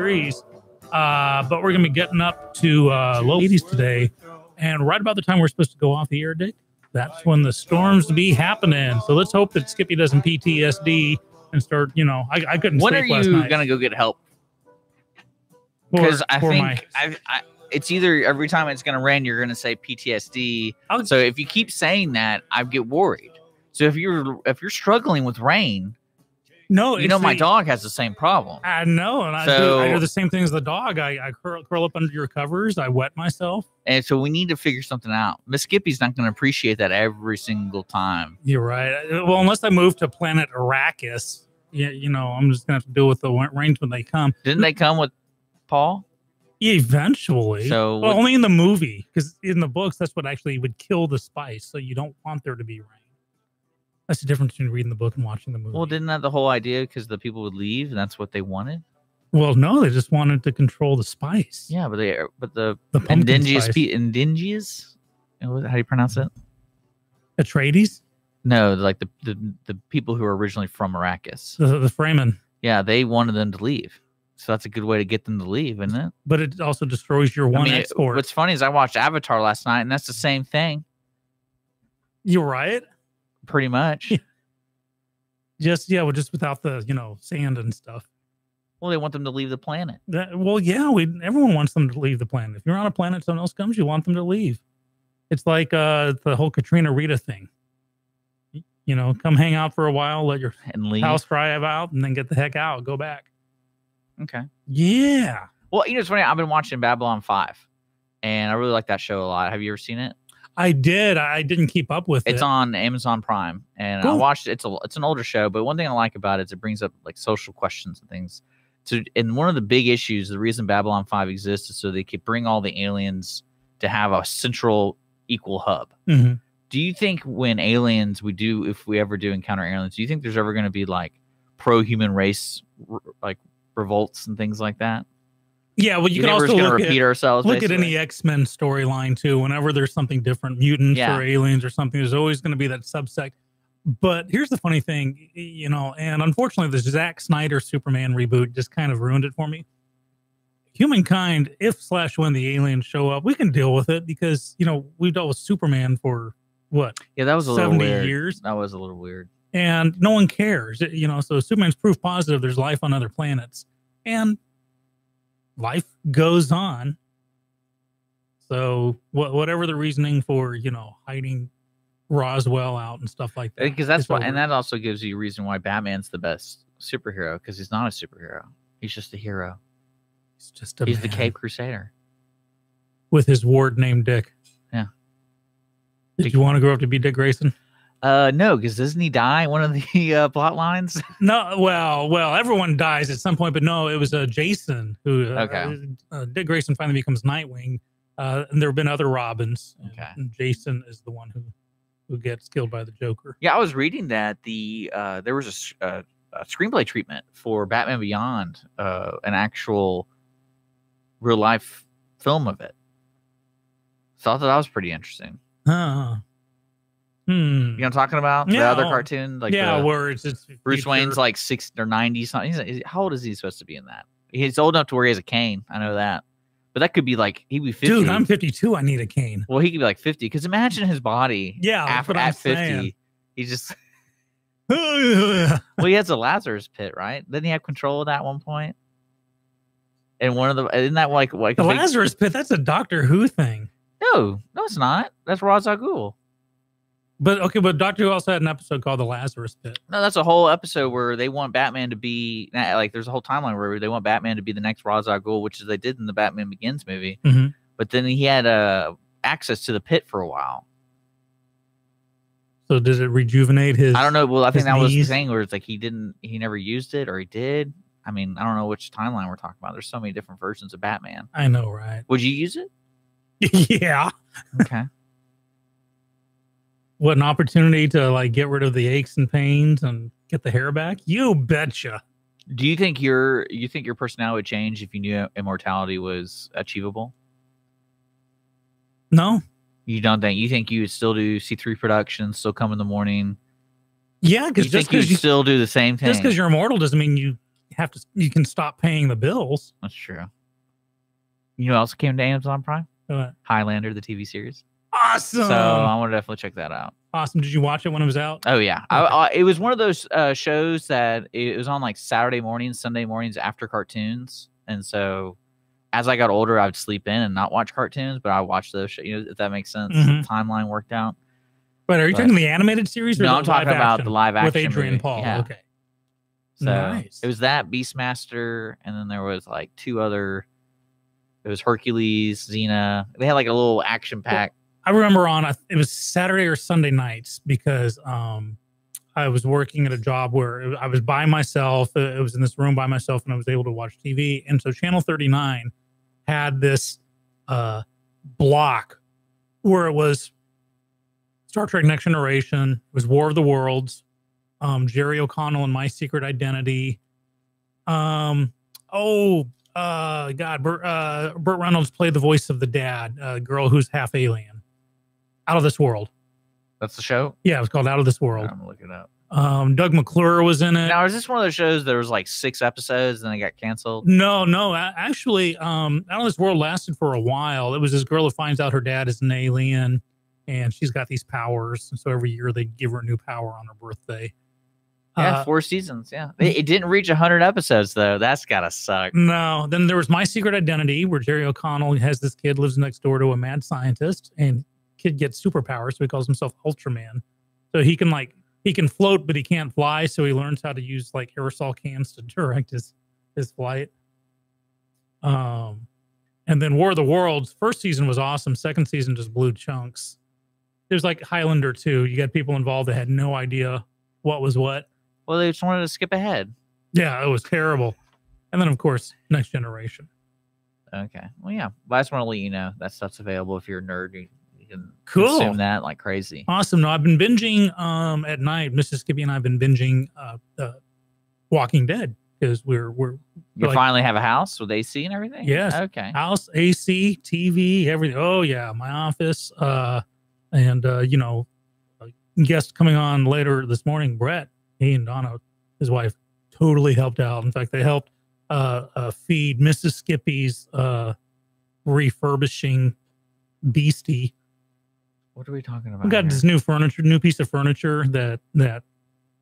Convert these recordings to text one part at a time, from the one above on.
degrees. But we're going to be getting up to low 80s today. And right about the time we're supposed to go off the air, Dick, that's when the storms be happening. So let's hope that Skippy doesn't PTSD and start, I couldn't when sleep are last you night. going to go get help? Because I think it's either every time it's going to rain, you're going to say PTSD. So if you keep saying that, I get worried. So if you're struggling with rain, my dog has the same problem. I know, and I do the same thing as the dog. I curl up under your covers. I wet myself. And so we need to figure something out. Miss Skippy's not going to appreciate that every single time. You're right. Well, unless I move to planet Arrakis, I'm just going to have to deal with the rains when they come. Didn't they come with Paul? Eventually. So only in the movie, because in the books, that's what actually would kill the spice. So you don't want there to be rain. That's the difference between reading the book and watching the movie. Well, didn't that the whole idea? Because the people would leave, and that's what they wanted. Well, no, they just wanted to control the spice. Yeah, but the Indigenous, how do you pronounce it? Atreides? No, like the people who are originally from Arrakis. The Fremen. Yeah, they wanted them to leave. So that's a good way to get them to leave, isn't it? But it also destroys your export. What's funny is I watched Avatar last night, and that's the same thing. You're right. Pretty much. Just without the, sand and stuff. Well, they want them to leave the planet. Everyone wants them to leave the planet. If you're on a planet, someone else comes, you want them to leave. It's like the whole Katrina Rita thing. Come hang out for a while, let your house dry out, and then get the heck out. Go back. Okay. Yeah. Well, it's funny. I've been watching Babylon 5, and I really like that show a lot. Have you ever seen it? I did. I didn't keep up with it. It's on Amazon Prime, and cool. I watched it. It's an older show, but one thing I like about it is it brings up like social questions and things. So, and one of the big issues, the reason Babylon 5 exists is so they could bring all the aliens to have a central equal hub. Mm-hmm. Do you think when aliens, if we ever do encounter aliens, do you think there's ever going to be like pro-human race, like revolts and things like that? Yeah, well, you can also repeat ourselves. Look at any X-Men storyline too. Whenever there's something different, mutants or aliens or something, there's always going to be that subsect. But here's the funny thing, and unfortunately, the Zack Snyder Superman reboot just kind of ruined it for me. Humankind, when the aliens show up, we can deal with it because we've dealt with Superman for what? Yeah, that was a 70 little weird. years. That was a little weird. And no one cares, So Superman's proof positive. There's life on other planets, and life goes on. So whatever the reasoning for, hiding Roswell out and stuff like that. Because that's why, and that also gives you a reason why Batman's the best superhero, because he's not a superhero. He's just a hero. He's the Cape Crusader. With his ward named Dick. Yeah. Did you want to grow up to be Dick Grayson? No, because doesn't he die in one of the plot lines? No, well, everyone dies at some point, but no, it was Jason who. Dick Grayson finally becomes Nightwing, and there have been other Robins. Okay, and Jason is the one who gets killed by the Joker. Yeah, I was reading that there was a screenplay treatment for Batman Beyond, an actual real life film of it. So I thought that was pretty interesting. You know what I'm talking about? The other cartoon? Where it's Bruce Wayne's like 60 or 90 something. How old is he supposed to be in that? He's old enough to where he has a cane. I know that. But that could be like, he'd be 50. Dude, I'm 52. I need a cane. Well, he could be like 50. Because imagine his body. Yeah, at 50. Saying. He's just. Well, he has a Lazarus pit, right? Didn't he have control of that at one point? And one of the. Isn't that like the Lazarus pit? That's a Doctor Who thing. No, it's not. That's Ra's al Ghul. But Doctor Who also had an episode called The Lazarus Pit. No, that's a whole episode where they want Batman to be like. There's a whole timeline where they want Batman to be the next Ra's al Ghul, which they did in the Batman Begins movie. Mm-hmm. But then he had access to the pit for a while. So does it rejuvenate his? I don't know. Well, I think that knees? was the thing where it's like he never used it, or he did. I mean, I don't know which timeline we're talking about. There's so many different versions of Batman. I know, right? Would you use it? Yeah. Okay. What an opportunity to like get rid of the aches and pains and get the hair back. You betcha. Do you think your personality would change if you knew immortality was achievable? No. You don't think? You think you would still do C3 productions, still come in the morning? Yeah, because you still do the same thing. Just because you're immortal doesn't mean you you can stop paying the bills. That's true. You know what else came to Amazon Prime? Highlander, the TV series. Awesome. So I want to definitely check that out. Awesome. Did you watch it when it was out? Oh yeah. Okay. It was one of those shows that it was on like Saturday mornings, Sunday mornings after cartoons. And so as I got older, I would sleep in and not watch cartoons, but I watched those shows, if that makes sense. The timeline worked out. But are you talking the animated series? Or no, I'm talking about the live action with Adrian movie. Paul. Yeah. Okay. So nice. It was that, Beastmaster, and then there was like two other. It was Hercules, Xena. They had like a little action pack. I remember it was Saturday or Sunday nights because I was working at a job where I was by myself. It was in this room by myself, and I was able to watch TV. And so Channel 39 had this block where it was Star Trek Next Generation. It was War of the Worlds, Jerry O'Connell and My Secret Identity. God, Burt Reynolds played the voice of the dad, a girl who's half alien. Out of This World. That's the show? Yeah, it was called Out of This World. I'm gonna look it up. Doug McClure was in it. Now, is this one of those shows that was like 6 episodes and they got canceled? No. Actually, Out of This World lasted for a while. It was this girl who finds out her dad is an alien, and she's got these powers. And so every year they give her a new power on her birthday. Yeah, 4 seasons. Yeah, it didn't reach 100 episodes though. That's gotta suck. No. Then there was My Secret Identity, where Jerry O'Connell has this kid lives next door to a mad scientist, and kid gets superpowers, so he calls himself Ultraman. So he can float, but he can't fly. So he learns how to use like aerosol cans to direct his flight. And then War of the Worlds, first season was awesome. Second season just blew chunks. It was like Highlander 2. You got people involved that had no idea what was what. Well, they just wanted to skip ahead. Yeah, it was terrible. And then, of course, Next Generation. Okay. Well, yeah. But I just want to let you know that stuff's available if you're a nerd. You can consume that like crazy. Awesome. No, I've been binging at night. Mrs. Skippy and I have been binging Walking Dead because you like, finally have a house with AC and everything? Yes. Okay. House, AC, TV, everything. Oh, yeah. My office. And guest coming on later this morning, Brett, he and Donna, his wife, totally helped out. In fact, they helped feed Mrs. Skippy's refurbishing beastie. What are we talking about? We got this new piece of furniture that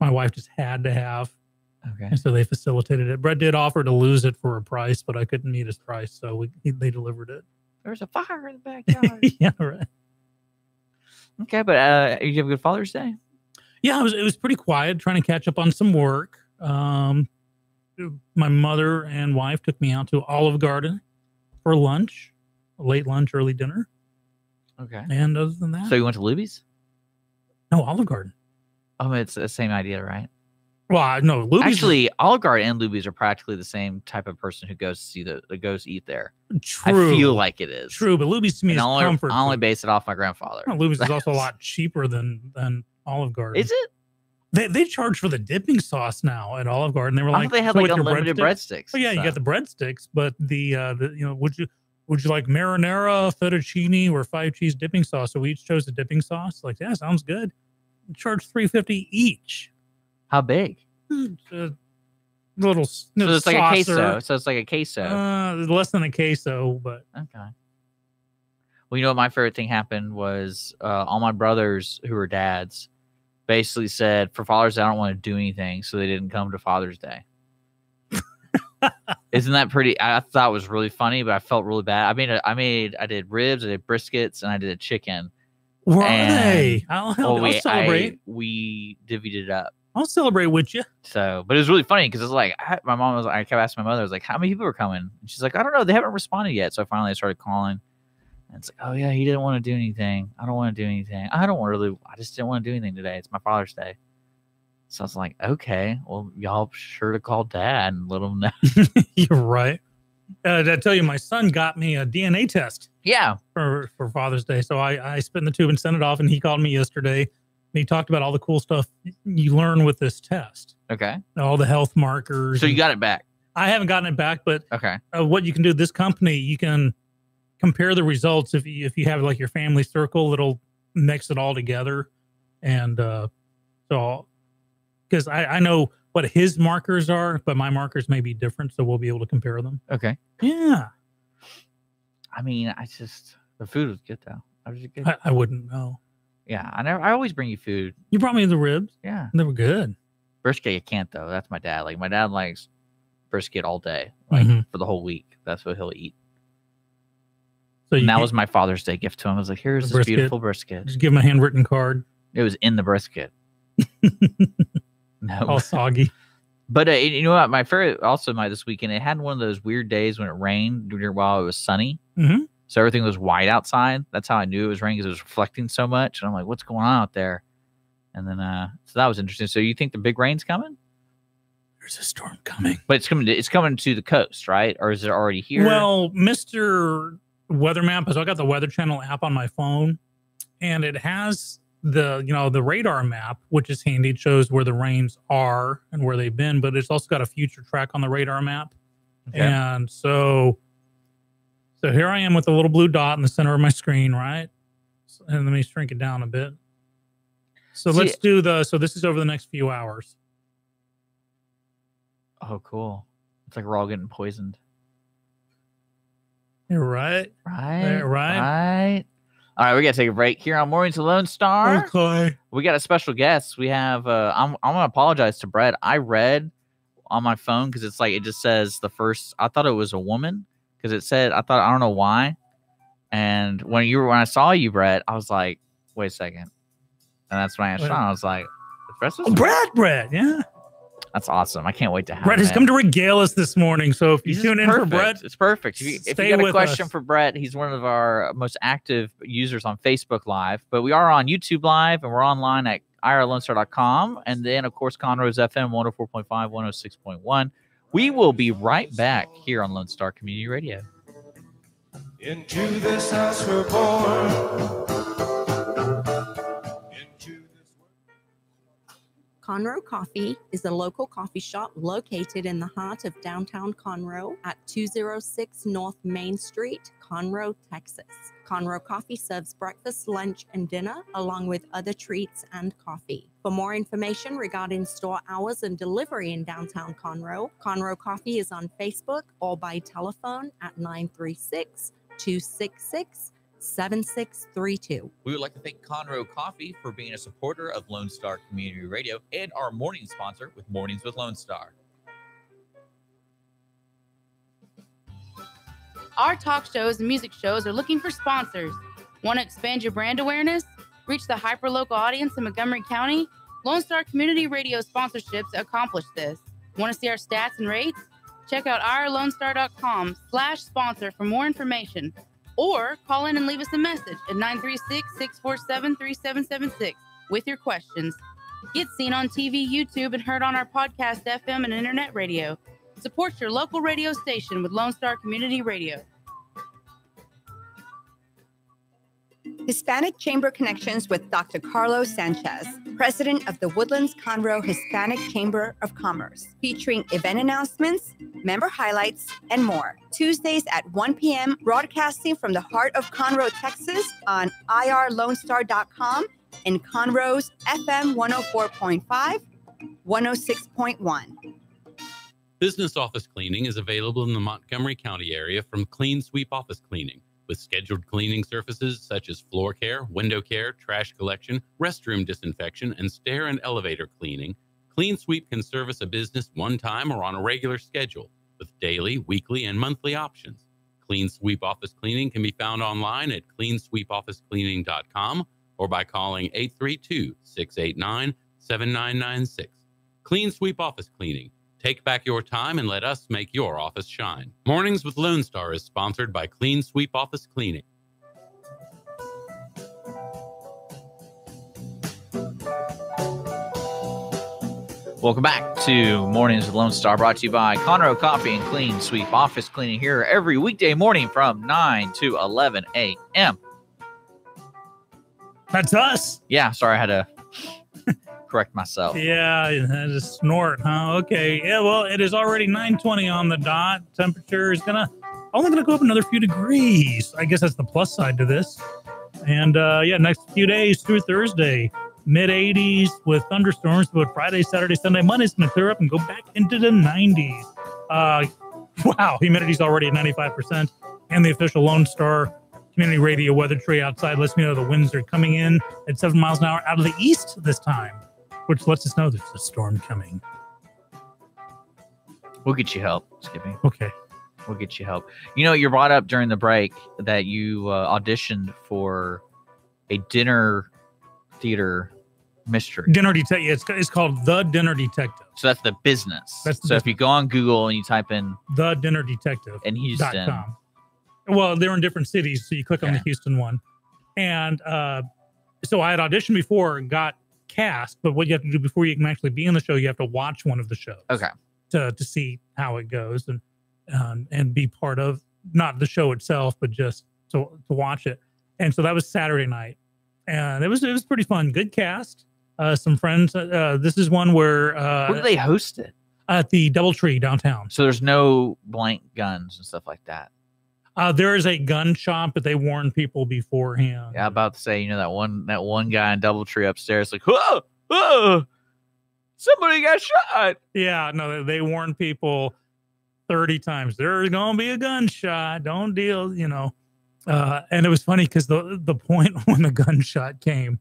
my wife just had to have. Okay. And so they facilitated it. Brett did offer to lose it for a price, but I couldn't meet his price, so they delivered it. There's a fire in the backyard. Yeah, right. Okay, but you have a good Father's Day? Yeah, it was pretty quiet, trying to catch up on some work. My mother and wife took me out to Olive Garden for lunch, late lunch, early dinner. Okay. And other than that, so you went to Luby's? No, Olive Garden. Oh, it's the same idea, right? Well, no, Luby's. Actually, Olive Garden and Luby's are practically the same type of person who goes to eat there. True. I feel like it is. True, but Luby's to me is comfort. I only base it off my grandfather. No, Luby's is also a lot cheaper than Olive Garden. Is it? They charge for the dipping sauce now at Olive Garden. They were like, they had like unlimited breadsticks. Oh yeah, you got the breadsticks, but would you like marinara, fettuccine, or 5 cheese dipping sauce? So we each chose the dipping sauce. Like, yeah, sounds good. Charge $3.50 each. How big? Little. So it's like a queso. So it's like a queso. Less than a queso, but okay. Well, you know what my favorite thing happened was all my brothers who were dads basically said for Father's Day I don't want to do anything, so they didn't come to Father's Day. Isn't that pretty? I thought it was really funny, but I felt really bad. I did ribs, I did briskets, and I did a chicken. Where are they? I'll celebrate. We divvied it up. I'll celebrate with you. So, but it was really funny because it's like my mom was. I kept asking my mother, I was like, "How many people are coming?" And she's like, "I don't know. They haven't responded yet." So finally, I started calling, and it's like, "Oh yeah, he didn't want to do anything. I don't want to do anything. I just didn't want to do anything today. It's my Father's Day." So I was like, "Okay, well, y'all sure to call Dad and let him know." You're right. Did I tell you my son got me a DNA test? Yeah, for Father's Day. So I spit in the tube and sent it off, and he called me yesterday. And he talked about all the cool stuff you learn with this test. Okay. All the health markers. So you got it back? I haven't gotten it back, but okay. What you can do, this company, you can compare the results. If you have like your family circle, it'll mix it all together. And so, because I know what his markers are, but my markers may be different, so we'll be able to compare them. Okay. Yeah. I mean, the food was good though. I wouldn't know. Yeah, I always bring you food. You brought me the ribs. Yeah, they were good. Brisket, you can't though. That's my dad. Like my dad likes brisket all day, like for the whole week. That's what he'll eat. So that was my Father's Day gift to him. I was like, "Here's this beautiful brisket." Just give him a handwritten card. It was in the brisket. No, all soggy. But you know what? My favorite also this weekend. It had one of those weird days when it rained while it was sunny. So everything was white outside. That's how I knew it was raining because it was reflecting so much. And I'm like, what's going on out there? And then, so that was interesting. So you think the big rain's coming? There's a storm coming. But it's coming to the coast, right? Or is it already here? Well, Mr. Weather Map, so I got the Weather Channel app on my phone, and it has the radar map, which is handy. It shows where the rains are and where they've been, but it's also got a future track on the radar map. Okay. And so here I am with a little blue dot in the center of my screen, right? And let me shrink it down a bit. So let's do so this is over the next few hours. Oh, cool. It's like we're all getting poisoned. You're right. Right. All right, we got to take a break here on Mornings with Lone Star. Okay. We got a special guest. We have, I'm going to apologize to Brett. I read on my phone because it's like, it just says I thought it was a woman because it said, I don't know why. And when I saw you, Brett, I was like, wait a second. And that's when I asked Sean, I was like, Brett, yeah. That's awesome. I can't wait to have Brett has come to regale us this morning. So if you tune in for Brett, it's perfect. If you got a question for Brett, he's one of our most active users on Facebook Live. But we are on YouTube Live, and we're online at irlonestar.com. And then, of course, Conroe's FM 104.5, 106.1. We will be right back here on Lone Star Community Radio. Into this house we're born. Conroe Coffee is a local coffee shop located in the heart of downtown Conroe at 206 North Main Street, Conroe, Texas. Conroe Coffee serves breakfast, lunch, and dinner, along with other treats and coffee. For more information regarding store hours and delivery in downtown Conroe, Conroe Coffee is on Facebook or by telephone at 936-266-7632. We would like to thank Conroe Coffee for being a supporter of Lone Star Community Radio and our morning sponsor with Mornings with Lone Star. Our talk shows and music shows are looking for sponsors. Want to expand your brand awareness? Reach the hyperlocal audience in Montgomery County? Lone Star Community Radio sponsorships accomplish this. Want to see our stats and rates? Check out irlonestar.com/sponsor for more information. Or call in and leave us a message at 936-647-3776 with your questions. Get seen on TV, YouTube, and heard on our podcast, FM, and internet radio. Support your local radio station with Lone Star Community Radio. Hispanic Chamber Connections with Dr. Carlos Sanchez, President of the Woodlands Conroe Hispanic Chamber of Commerce, featuring event announcements, member highlights, and more. Tuesdays at 1 p.m., broadcasting from the heart of Conroe, Texas on irlonestar.com and Conroe's FM 104.5, 106.1. Business office cleaning is available in the Montgomery County area from Clean Sweep Office Cleaning, with scheduled cleaning services such as floor care, window care, trash collection, restroom disinfection, and stair and elevator cleaning. Clean Sweep can service a business one time or on a regular schedule, with daily, weekly, and monthly options. Clean Sweep Office Cleaning can be found online at cleansweepofficecleaning.com or by calling 832-689-7996. Clean Sweep Office Cleaning. Take back your time and let us make your office shine. Mornings with Lone Star is sponsored by Clean Sweep Office Cleaning. Welcome back to Mornings with Lone Star, brought to you by Conroe Coffee and Clean Sweep Office Cleaning, here every weekday morning from 9 to 11 a.m. That's us. Yeah, sorry, I had to correct myself. Yeah, I just snort, huh? Okay. Yeah, well, it is already 9:20 on the dot. Temperature is only gonna go up another few degrees. I guess that's the plus side to this. And next few days through Thursday, mid 80s with thunderstorms, but Friday, Saturday, Sunday, Monday's going to clear up and go back into the 90s. Wow, humidity's already at 95%. And the official Lone Star Community Radio weather tree outside lets me know the winds are coming in at 7 miles an hour out of the east this time, which lets us know there's a storm coming. We'll get you help, Skippy. Okay. We'll get you help. You know, you brought up during the break that you auditioned for a dinner theater mystery. Dinner Detective. It's called The Dinner Detective. So that's the business. That's the so business. if you go on Google and you type in The Dinner Detective in Houston. Well, they're in different cities, so you click on the Houston one. And so I had auditioned before and got cast, but what you have to do before you can actually be in the show, you have to watch one of the shows. Okay. To see how it goes and be part of not the show itself, but just to watch it. And so that was Saturday night, and it was pretty fun. Good cast. Some friends. This is one where do they host it? At the DoubleTree downtown. So there's no blank guns and stuff like that. There is a gun shop, but they warn people beforehand. Yeah, I'm about to say, you know, that one guy in DoubleTree upstairs, like, whoa, whoa, somebody got shot. Yeah, no, they warn people 30 times. There's gonna be a gunshot. Don't deal, you know. And it was funny because the point when the gunshot came,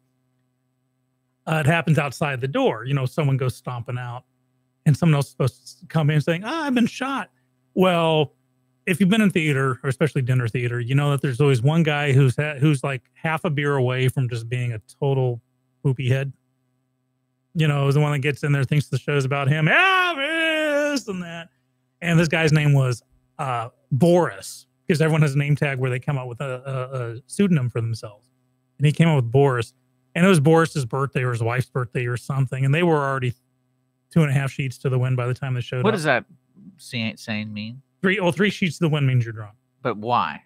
it happens outside the door. You know, someone goes stomping out, and someone else is supposed to come in saying, "I've been shot." Well, if you've been in theater, or especially dinner theater, you know that there's always one guy who's like half a beer away from just being a total poopy head. You know, the one that gets in there, thinks the show's about him. This and that. And this guy's name was Boris, because everyone has a name tag where they come out with a pseudonym for themselves. And he came out with Boris. And it was Boris's birthday or his wife's birthday or something. And they were already 2.5 sheets to the wind by the time they showed up. What does that saying mean? 3 sheets to the wind means you're drunk. But why?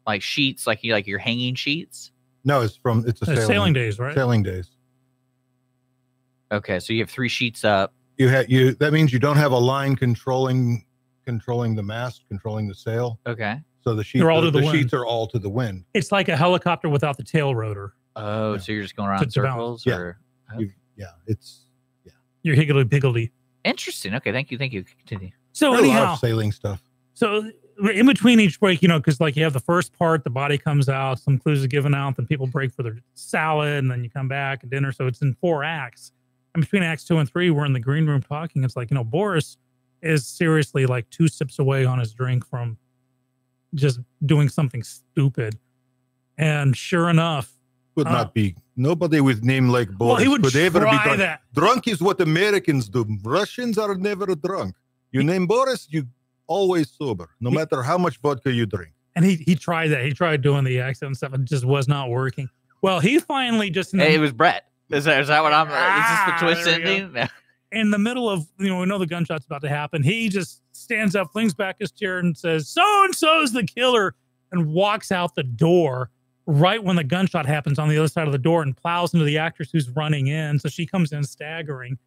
Like sheets, like you're hanging sheets? No, it's a sailing days, right? Sailing days. Okay, so you have 3 sheets up. That means you don't have a line controlling the mast, controlling the sail. Okay. So the sheets are all to the wind. It's like a helicopter without the tail rotor. Oh, yeah. So you're just going around in circles? Yeah. Or You're higgledy-piggledy. Interesting. Okay, thank you. Continue. So There's anyhow, a lot of sailing stuff. So in between each break, you know, because like you have the first part, the body comes out, some clues are given out, then people break for their salad, and then you come back and dinner. So it's in 4 acts. And between acts 2 and 3, we're in the green room talking. It's like, you know, Boris is seriously like 2 sips away on his drink from just doing something stupid. And sure enough, would not be nobody with name like Boris he would ever be drunk. That. Drunk is what Americans do. Russians are never drunk. You name Boris, you always sober, no matter how much vodka you drink. And he tried that. He tried doing the accent and stuff, and it just was not working. Well, he finally just it was Brett. Is that what I'm? Is this the twist ending? In the middle of, you know, we know the gunshot's about to happen. He just stands up, flings back his chair, and says, "So and so's the killer," and walks out the door right when the gunshot happens on the other side of the door, and plows into the actress who's running in. So she comes in staggering.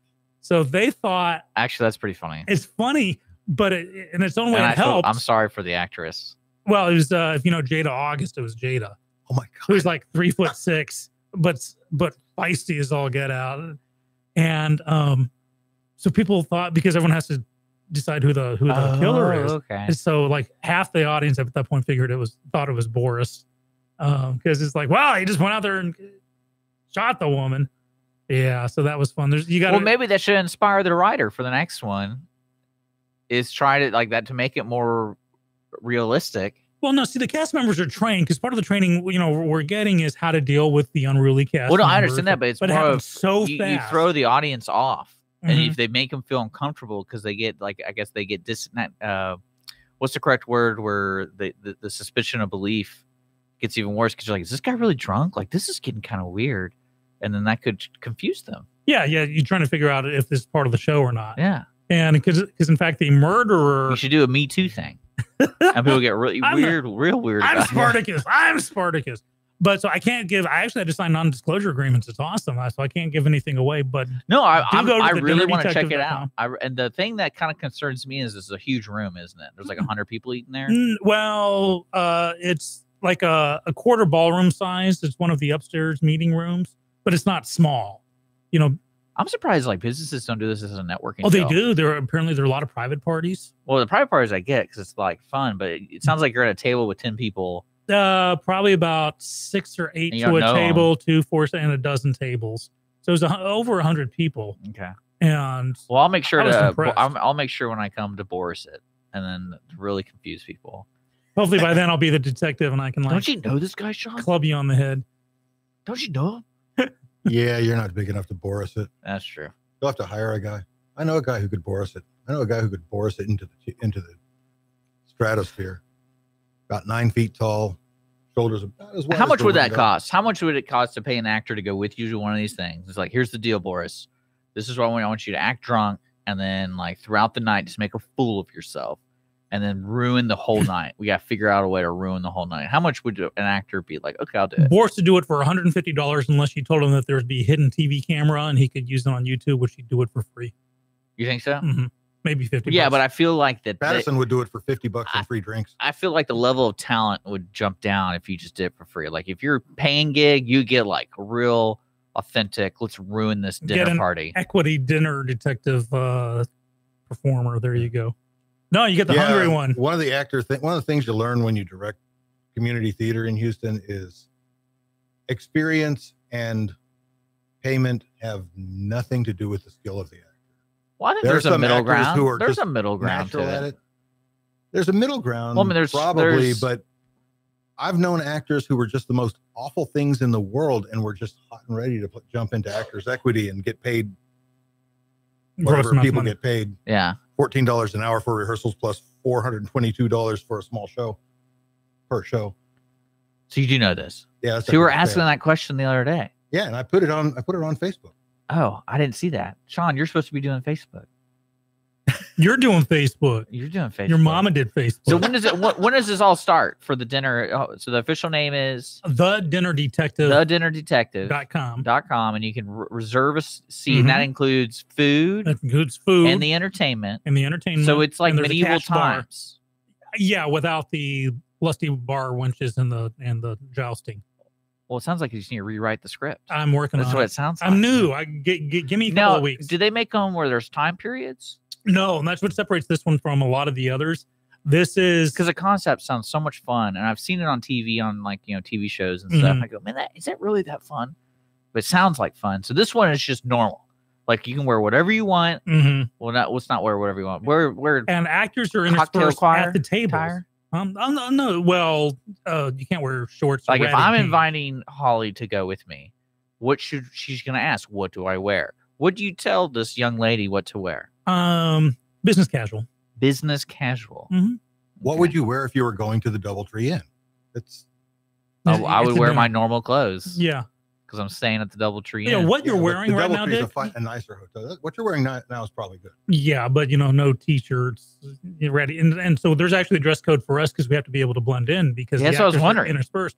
So they thought, actually, that's pretty funny. It's funny, but in its own way, it helps. I'm sorry for the actress. Well, it was if you know Jada August, it was Jada. Oh my god, who's like 3'6", but feisty as all get out. And so people thought, because everyone has to decide who the killer is. Okay. And so like half the audience at that point thought it was Boris, because it's like, wow, he just went out there and shot the woman. Yeah, so that was fun. Well, maybe that should inspire the writer for the next one. Is try to like that to make it more realistic. Well, no, see, the cast members are trained, because part of the training, you know, we're getting is how to deal with the unruly cast. Well, no, I understand that, but it's more of so fast. You throw the audience off, and if they make them feel uncomfortable because they get like, I guess they get what's the correct word where the suspicion of belief gets even worse because you're like, is this guy really drunk? Like, this is getting kind of weird, and then that could confuse them. Yeah, you're trying to figure out if this is part of the show or not. Yeah, and because in fact the murderer, you should do a Me Too thing. And people get really real weird. I'm Spartacus. I'm Spartacus. But so I can't give. I actually had to sign non-disclosure agreements. It's awesome. So I can't give anything away. But no, I really want to check it out. And the thing that kind of concerns me is it's a huge room, isn't it? There's like 100 people eating there. Well, it's like a quarter ballroom size. It's one of the upstairs meeting rooms, but it's not small. I'm surprised like businesses don't do this as a networking. Oh, they show. do. There are a lot of private parties. Well, the private parties I get because it's like fun, but it sounds like you're at a table with 10 people. Probably about 6 or 8 to a table, 2, 4, and a dozen tables. So it was over 100 people. Okay. And well, I'll make sure I'll make sure when I come to Boris it, and then really confuse people. Hopefully by then I'll be the detective and I can Don't you know this guy, Sean? Club you on the head. Don't you know him? Yeah, you're not big enough to Boris it. That's true. You'll have to hire a guy. I know a guy who could Boris it. I know a guy who could Boris it into the stratosphere. About 9 feet tall, shoulders about as wide. How much would that cost? How much would it cost to pay an actor to go with you to one of these things? It's like, here's the deal, Boris. This is what I want you to act drunk, and then like throughout the night, just make a fool of yourself, and then ruin the whole night. We got to figure out a way to ruin the whole night. How much would an actor be like? Okay, I'll do it. Boris to do it for $150 unless you told him that there'd be a hidden TV camera and he could use it on YouTube, which he'd do it for free. You think so? Mm-hmm. Maybe 50. Yeah, but I feel like that Patterson would do it for $50 and free drinks. I feel like the level of talent would jump down if you just did it for free. Like if you're paying gig, you get like a real authentic. Let's ruin this dinner party. Equity dinner detective performer. There you go. No, you get the hungry one. One of the things you learn when you direct community theater in Houston is experience and payment have nothing to do with the skill of the actor. Well, I think there's a middle ground. There's a middle ground to it. There's a middle ground. Well, I mean, probably, but I've known actors who were just the most awful things in the world and were just hot and ready to jump into Actors Equity and get paid whatever people get paid. Yeah. $14 an hour for rehearsals plus $422 for a small show per show. So you do know this? Yeah. So you were asking that question the other day. Yeah, and I put it on Facebook. Oh, I didn't see that. Sean, you're supposed to be doing Facebook. You're doing Facebook. You're doing Facebook. Your mama did Facebook. So when does it? When does this all start for the dinner? Oh, so the official name is The Dinner Detective. TheDinnerDetective.com, and you can reserve a seat. And that includes food. That includes food and the entertainment. So it's like medieval times. Yeah, without the lusty bar wenches and the jousting. Well, it sounds like you just need to rewrite the script. I'm working on it. That's what it sounds like. I'm new. Give me a couple of weeks. Do they make them where there's time periods? No, and that's what separates this one from a lot of the others. This is because the concept sounds so much fun, and I've sseen it on TV on TV shows and stuff. I go, man, is that really that fun? But it sounds like fun. So this one is just normal. Like you can wear whatever you want. Well, let's not wear whatever you want. We're and actors are interspersed at the tables. No, well, you can't wear shorts. Like if I'm inviting Holly to go with me, she's gonna ask, what do I wear? What do you tell this young lady what to wear? Business casual. Business casual. What would you wear if you were going to the DoubleTree Inn? I would wear my normal clothes. Yeah. Because I'm staying at the DoubleTree Inn. Yeah, what you're wearing right now, Dick? A nicer hotel. What you're wearing now is probably good. Yeah, but no t-shirts. You're ready, and so there's actually a dress code for us because we have to be able to blend in because that's what I was wondering. Interspersed,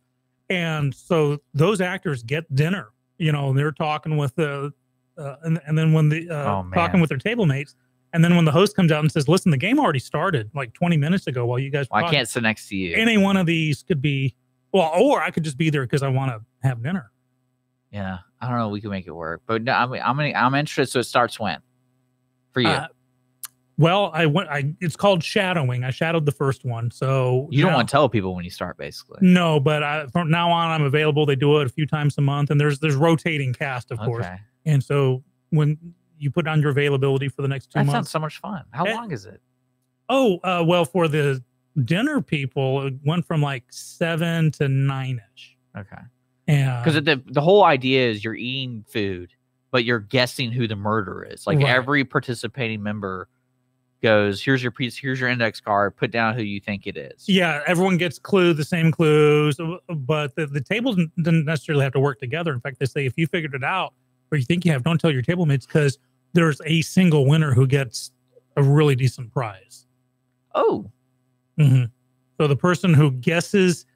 and so those actors get dinner. They're talking with the, and then when the talking with their table mates, and then when the host comes out and says, "Listen, the game already started like 20 minutes ago while you guys." I can't sit next to you. Any one of these could be, or I could just be there because I want to have dinner. Yeah, I don't know. We can make it work, but no, I'm interested. So it starts when for you? It's called shadowing. I shadowed the first one, so you don't want to tell people when you start, basically. No, but from now on, I'm available. They do it a few times a month, and there's rotating cast, of course. And so when you put down your availability for the next 2 months, that sounds so much fun. How long is it? Well, for the dinner people, it went from like 7 to 9-ish. Okay. Because the whole idea is you're eating food, but you're guessing who the murderer is. Like every participating member goes, here's your piece, here's your index card, put down who you think it is. Yeah, everyone gets the same clues, but the tables didn't necessarily have to work together. In fact, they say if you figured it out or you think you have, don't tell your table mates because there's a single winner who gets a really decent prize. Oh. So the person who guesses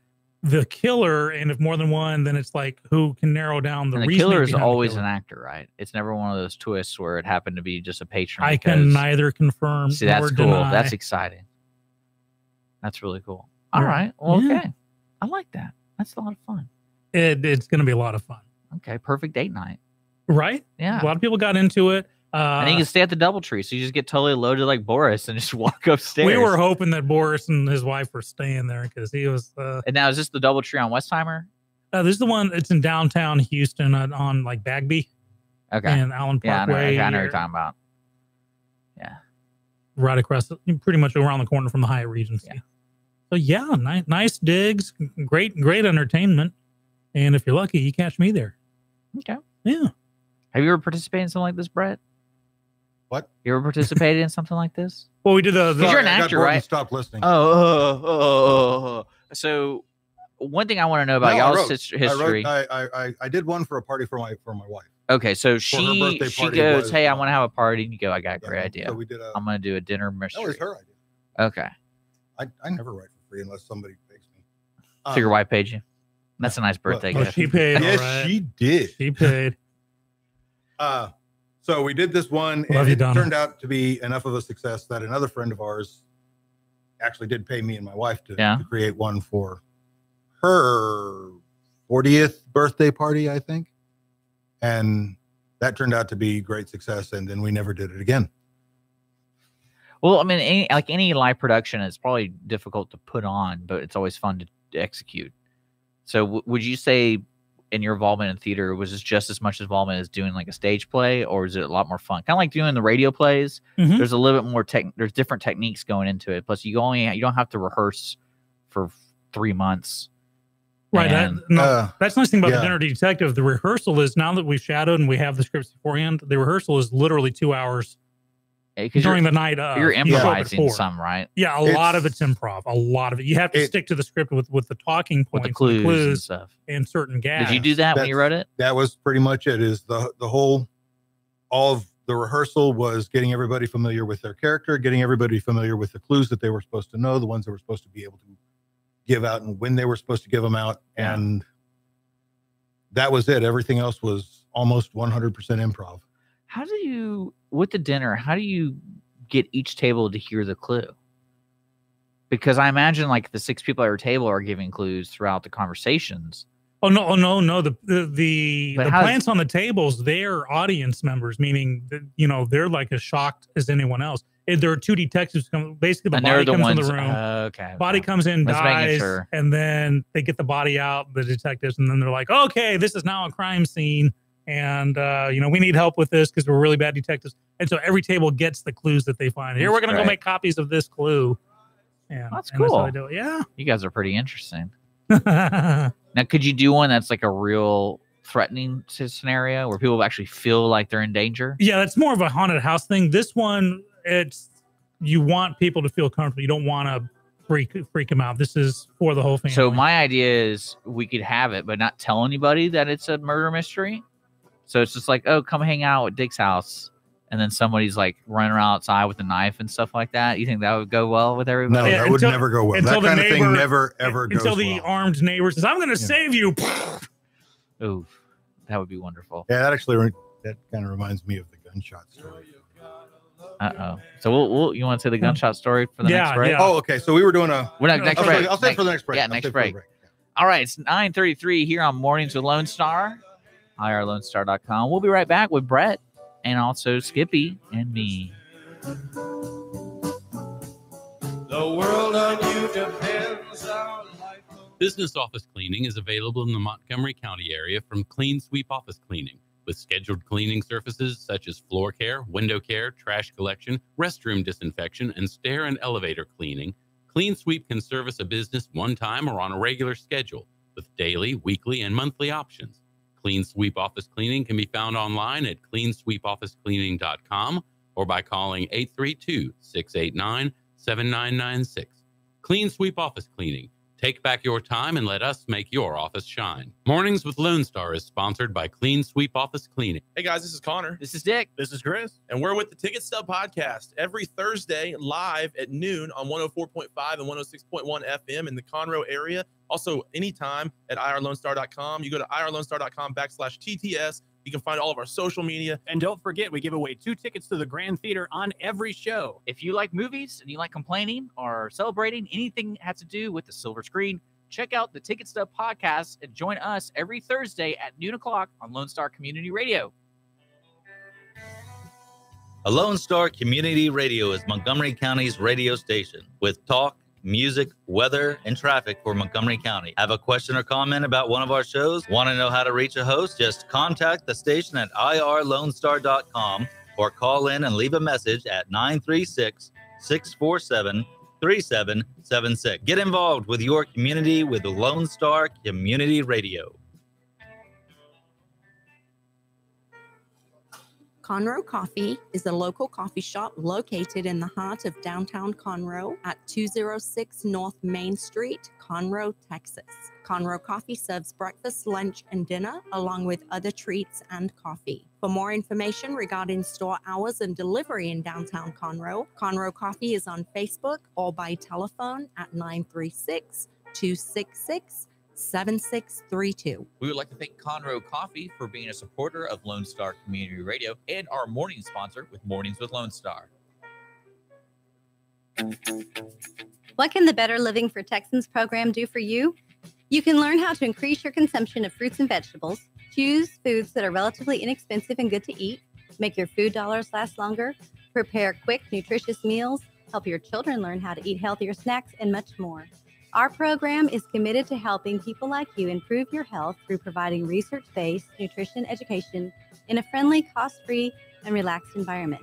the killer, and if more than one, then it's like who can narrow down the reason. The killer is always an actor, right? It's never one of those twists where it happened to be just a patron. I can neither confirm. See, that's cool. Deny. That's exciting. That's really cool. All right. Well, okay. I like that. That's a lot of fun. It's going to be a lot of fun. Okay. Perfect date night. Right? Yeah. A lot of people got into it. And you can stay at the DoubleTree, so you just get totally loaded like Boris and just walk upstairs. We were hoping that Boris and his wife were staying there because he was. And now is this the DoubleTree on Westheimer? This is the one. It's in downtown Houston on like Bagby. Okay. And Allen Parkway. I know what you're talking about. Yeah. Right across, pretty much around the corner from the Hyatt Regency. Yeah. So yeah, nice digs, great entertainment, and if you're lucky, you catch me there. Okay. Yeah. Have you ever participated in something like this, Brett? What? You ever participated in something like this? Well, we did because you're an actor, right? Stop listening. So one thing I want to know about y'all's history. I did one for a party for my wife. Okay, so she goes, "Hey, I want to have a party," and you go, "I got a great idea. So we did I'm going to do a dinner mystery." That was her idea. Okay. I never write for free unless somebody pays me. So your wife paid you? That's a nice birthday gift. She paid. Yes, right. she did. She paid. So we did this one, and it turned out to be enough of a success that another friend of ours actually did pay me and my wife to create one for her 40th birthday party, I think. And that turned out to be great success, and then we never did it again. Well, I mean, any live production, it's probably difficult to put on, but it's always fun to execute. So would you say in your involvement in theater, was this just as much involvement as doing like a stage play, or is it a lot more fun? Kind of like doing the radio plays. Mm-hmm. There's a little bit more there's different techniques going into it. Plus, you don't have to rehearse for 3 months. Right. That's the nice thing about the Dinner Detective. The rehearsal is, now that we've shadowed and we have the scripts beforehand, the rehearsal is literally 2 hours during the night. You're improvising some, right? Yeah, a lot of it's improv. A lot of it. You have to stick to the script with the talking points, with the clues and stuff, and certain gags. Did you do that when you wrote it? That was pretty much it. Is the whole, all of the rehearsal was getting everybody familiar with their character, getting everybody familiar with the clues that they were supposed to know, the ones they were supposed to be able to give out, and when they were supposed to give them out, and that was it. Everything else was almost 100% improv. How do you, with the dinner, how do you get each table to hear the clue? Because I imagine like the 6 people at your table are giving clues throughout the conversations. Oh no! The plants on the tables, they're audience members, meaning that, they're like as shocked as anyone else. There are 2 detectives basically the body comes in the room. Body comes in, dies, and then they get the body out, the detectives, and then they're like, okay, this is now a crime scene, and we need help with this because we're really bad detectives. And so every table gets the clues that they find. Here, we're gonna go make copies of this clue. Yeah, that's cool. That's how they do it. Yeah, you guys are pretty interesting. Now, could you do one that's like a real threatening scenario where people actually feel like they're in danger? Yeah, that's more of a haunted house thing. This one, you want people to feel comfortable. You don't want to freak them out. This is for the whole family. So my idea is we could have it, but not tell anybody that it's a murder mystery. So it's just like, oh, come hang out at Dick's house. And then somebody's like running around outside with a knife and stuff like that. You think that would go well with everybody? No, that would never go well. That kind of thing never, ever goes well. Until the armed neighbor says, I'm going to save you. Ooh, that would be wonderful. Yeah, that kind of reminds me of the gunshot story. Uh-oh. So you want to say the gunshot story for the next break? Yeah. Oh, okay. So we were doing next break. I'll say it for the next break. Yeah, next break. All right, it's 9:33 here on Mornings with Lone Star, irlonestar.com. We'll be right back with Brett and also Skippy and me. The world on you depends on life. Business office cleaning is available in the Montgomery County area from Clean Sweep Office Cleaning, with scheduled cleaning services such as floor care, window care, trash collection, restroom disinfection, and stair and elevator cleaning. Clean Sweep can service a business one time or on a regular schedule, with daily, weekly, and monthly options. Clean Sweep Office Cleaning can be found online at cleansweepofficecleaning.com or by calling 832-689-7996. Clean Sweep Office Cleaning. Take back your time and let us make your office shine. Mornings with Lone Star is sponsored by Clean Sweep Office Cleaning. Hey guys, this is Connor. This is Dick. This is Chris. And we're with the Ticket Stub Podcast every Thursday live at noon on 104.5 and 106.1 FM in the Conroe area. Also, anytime at irlonestar.com. You go to irlonestar.com/TTS. You can find all of our social media. And don't forget, we give away 2 tickets to the Grand Theater on every show. If you like movies and you like complaining or celebrating anything that has to do with the silver screen, check out the Ticket Stub Podcast and join us every Thursday at noon o'clock on Lone Star Community Radio. A Lone Star Community Radio is Montgomery County's radio station with talk, music, weather, and traffic for Montgomery County. Have a question or comment about one of our shows? Want to know how to reach a host? Just contact the station at irlonestar.com or call in and leave a message at 936-647-3776. Get involved with your community with Lone Star Community Radio. Conroe Coffee is a local coffee shop located in the heart of downtown Conroe at 206 North Main Street, Conroe, Texas. Conroe Coffee serves breakfast, lunch, and dinner, along with other treats and coffee. For more information regarding store hours and delivery in downtown Conroe, Conroe Coffee is on Facebook or by telephone at 936-266-7632. We would like to thank Conroe Coffee for being a supporter of Lone Star Community Radio and our morning sponsor with Mornings with Lone Star. What can the Better Living for Texans program do for you? You can learn how to increase your consumption of fruits and vegetables, choose foods that are relatively inexpensive and good to eat, make your food dollars last longer, prepare quick, nutritious meals, help your children learn how to eat healthier snacks, and much more. Our program is committed to helping people like you improve your health through providing research-based nutrition education in a friendly, cost-free, and relaxed environment.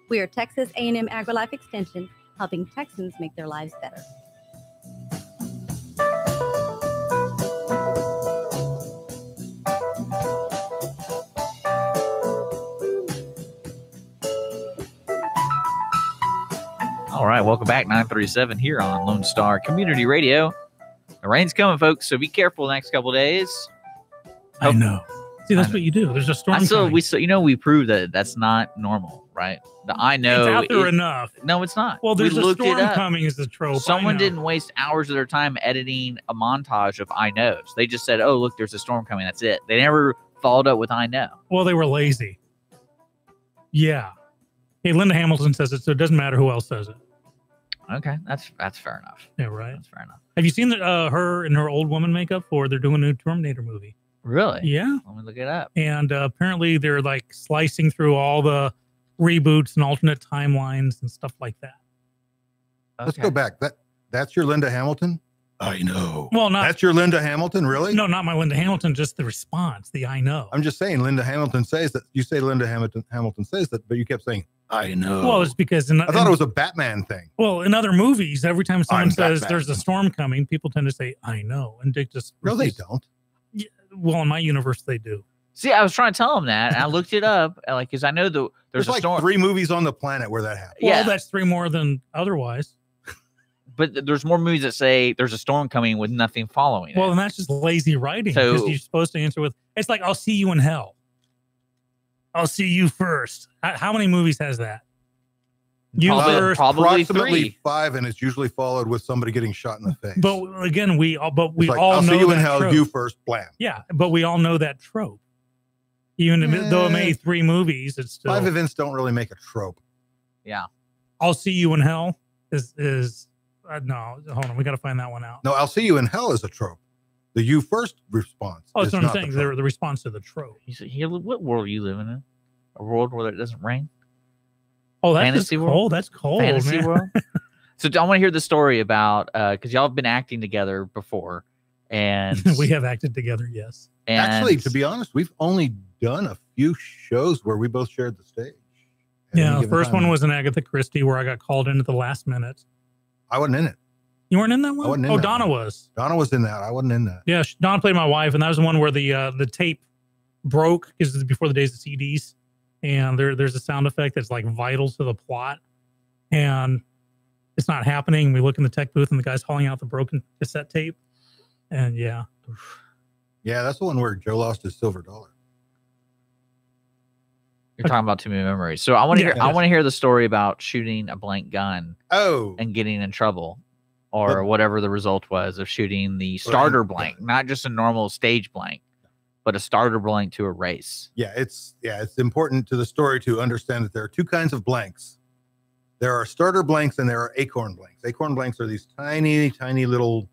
We are Texas A&M AgriLife Extension, helping Texans make their lives better. All right, welcome back. 937 here on Lone Star Community Radio. The rain's coming, folks, so be careful the next couple of days. I know. See, that's what you do. There's a storm coming. We proved that that's not normal, right? The I know. It's out there enough. No, it's not. Well, there's a storm coming is the trope. Someone didn't waste hours of their time editing a montage of I knows. They just said, oh, look, there's a storm coming. That's it. They never followed up with I know. Well, they were lazy. Yeah. Hey, Linda Hamilton says it, so it doesn't matter who else says it. Okay, that's fair enough. Yeah, right. That's fair enough. Have you seen her in her old woman makeup for? They're doing a new Terminator movie. Really? Yeah. Let me look it up. And apparently they're like slicing through all the reboots and alternate timelines and stuff like that. Okay. Let's go back. That's your Linda Hamilton? I know. Well, that's your Linda Hamilton, really? No, not my Linda Hamilton, just the response, the I know. I'm just saying Linda Hamilton says that. You say Linda Hamilton says that, but you kept saying, I know. Well, it's because I thought it was a Batman thing. Well, in other movies, every time someone says there's a storm coming, people tend to say, I know. And Dick just... No, they don't. Yeah, well, in my universe, they do. See, I was trying to tell him that, and I looked it up, like, because I know there's a like storm. 3 movies on the planet where that happens. Well, that's 3 more than otherwise. But there's more movies that say there's a storm coming with nothing following it. Well, and that's just lazy writing, because you're supposed to answer with, it's like, I'll see you in hell. I'll see you first. How many movies has that? Probably approximately 3. 5, and it's usually followed with somebody getting shot in the face. But again, we all I'll know see you in that hell. trope. You first, blam. Yeah, but we all know that trope. Even though it made 3 movies, it's still 5 events don't really make a trope. Yeah, I'll see you in hell is no. Hold on, we got to find that one out. No, I'll see you in hell is a trope. The you first response. Oh, that's what I'm saying. The response to the trope. What world are you living in? A world where it doesn't rain? Oh, that's Fantasy cold. world? That's cold. Fantasy man. world. So I want to hear the story about because y'all have been acting together before, and we have acted together. Yes. And actually, to be honest, we've only done a few shows where we both shared the stage. Yeah, the first one was in Agatha Christie, where I got called in at the last minute. I wasn't in it. You weren't in that one? I wasn't in that Donna one. Was. Donna was in that. I wasn't in that. Yeah, Donna played my wife, and that was the one where the tape broke because it's before the days of CDs, and there's a sound effect that's like vital to the plot, and it's not happening. We look in the tech booth, and the guy's hauling out the broken cassette tape, and yeah. Yeah, that's the one where Joe lost his silver dollar. You're talking about too many memories. So I want to hear. I want to hear the story about shooting a blank gun. Oh, and getting in trouble, or whatever the result was of shooting the starter blank, not just a normal stage blank, but a starter blank to a race. Yeah, it's important to the story to understand that there are 2 kinds of blanks. There are starter blanks and there are acorn blanks. Acorn blanks are these tiny, tiny little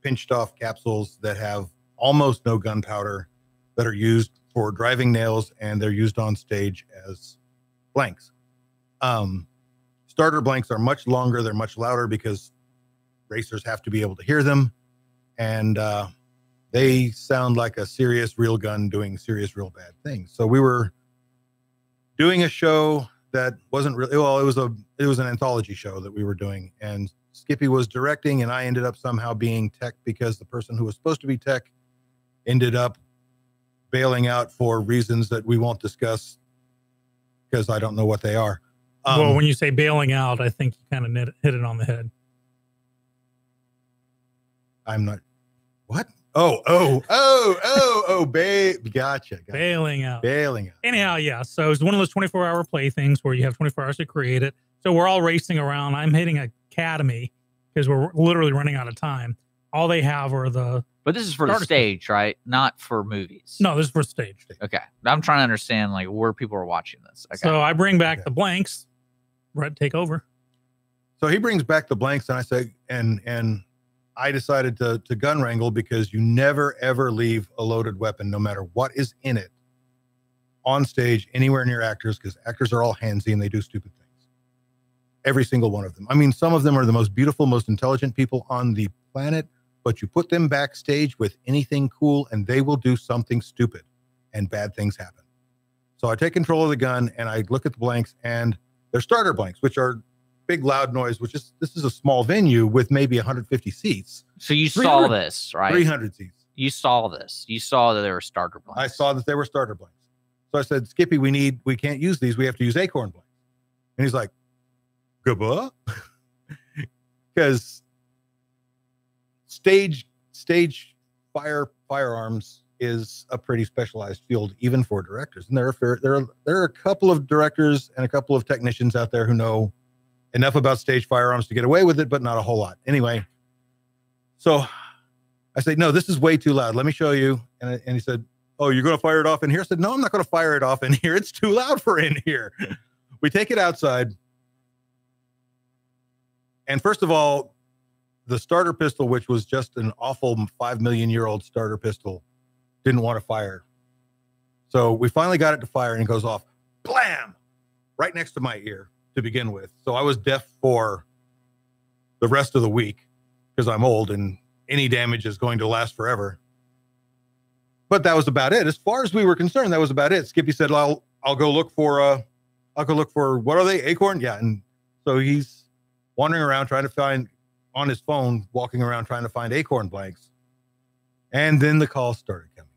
pinched off capsules that have almost no gunpowder that are used for driving nails, and they're used on stage as blanks. Starter blanks are much longer. They're much louder because racers have to be able to hear them. And they sound like a serious real gun doing serious real bad things. So we were doing a show that wasn't really, well, it was an anthology show that we were doing, and Skippy was directing, and I ended up somehow being tech because the person who was supposed to be tech ended up bailing out for reasons that we won't discuss because I don't know what they are. Well, when you say bailing out, I think you kind of hit it on the head. I'm not, what? Gotcha. Bailing out. Bailing out. Anyhow, yeah. So it's one of those 24-hour play things where you have 24 hours to create it. So we're all racing around. I'm hitting Academy because we're literally running out of time. All they have are the... But this is for the stage, right? Not for movies. No, this is for stage. Okay. I'm trying to understand like where people are watching this. Okay. So I bring back the blanks. Brett, take over. So he brings back the blanks, and I say, and I decided to gun wrangle because you never, ever leave a loaded weapon, no matter what is in it, on stage, anywhere near actors, because actors are all handsy and they do stupid things. Every single one of them. I mean, some of them are the most beautiful, most intelligent people on the planet, but you put them backstage with anything cool and they will do something stupid and bad things happen. So I take control of the gun and I look at the blanks, and they're starter blanks, which are big loud noise, this is a small venue with maybe 150 seats. So you saw this, right? 300 seats. You saw this. You saw that there were starter blanks. I saw that they were starter blanks. So I said, Skippy, we can't use these. We have to use acorn blanks. And he's like, goodbye. Because stage firearms is a pretty specialized field, even for directors. And there are a couple of directors and a couple of technicians out there who know enough about stage firearms to get away with it, but not a whole lot. Anyway, so I said, no, this is way too loud. Let me show you. And he said, oh, you're going to fire it off in here? I said, no, I'm not going to fire it off in here. It's too loud for in here. We take it outside. And first of all, the starter pistol, which was just an awful 5 million year old starter pistol, didn't want to fire. So we finally got it to fire, and it goes off, blam, right next to my ear to begin with. So I was deaf for the rest of the week because I'm old and any damage is going to last forever. But that was about it. As far as we were concerned, that was about it. Skippy said, I'll go look for what are they? Acorn? Yeah. And so he's wandering around trying to find, on his phone, walking around trying to find acorn blanks. And then the calls started coming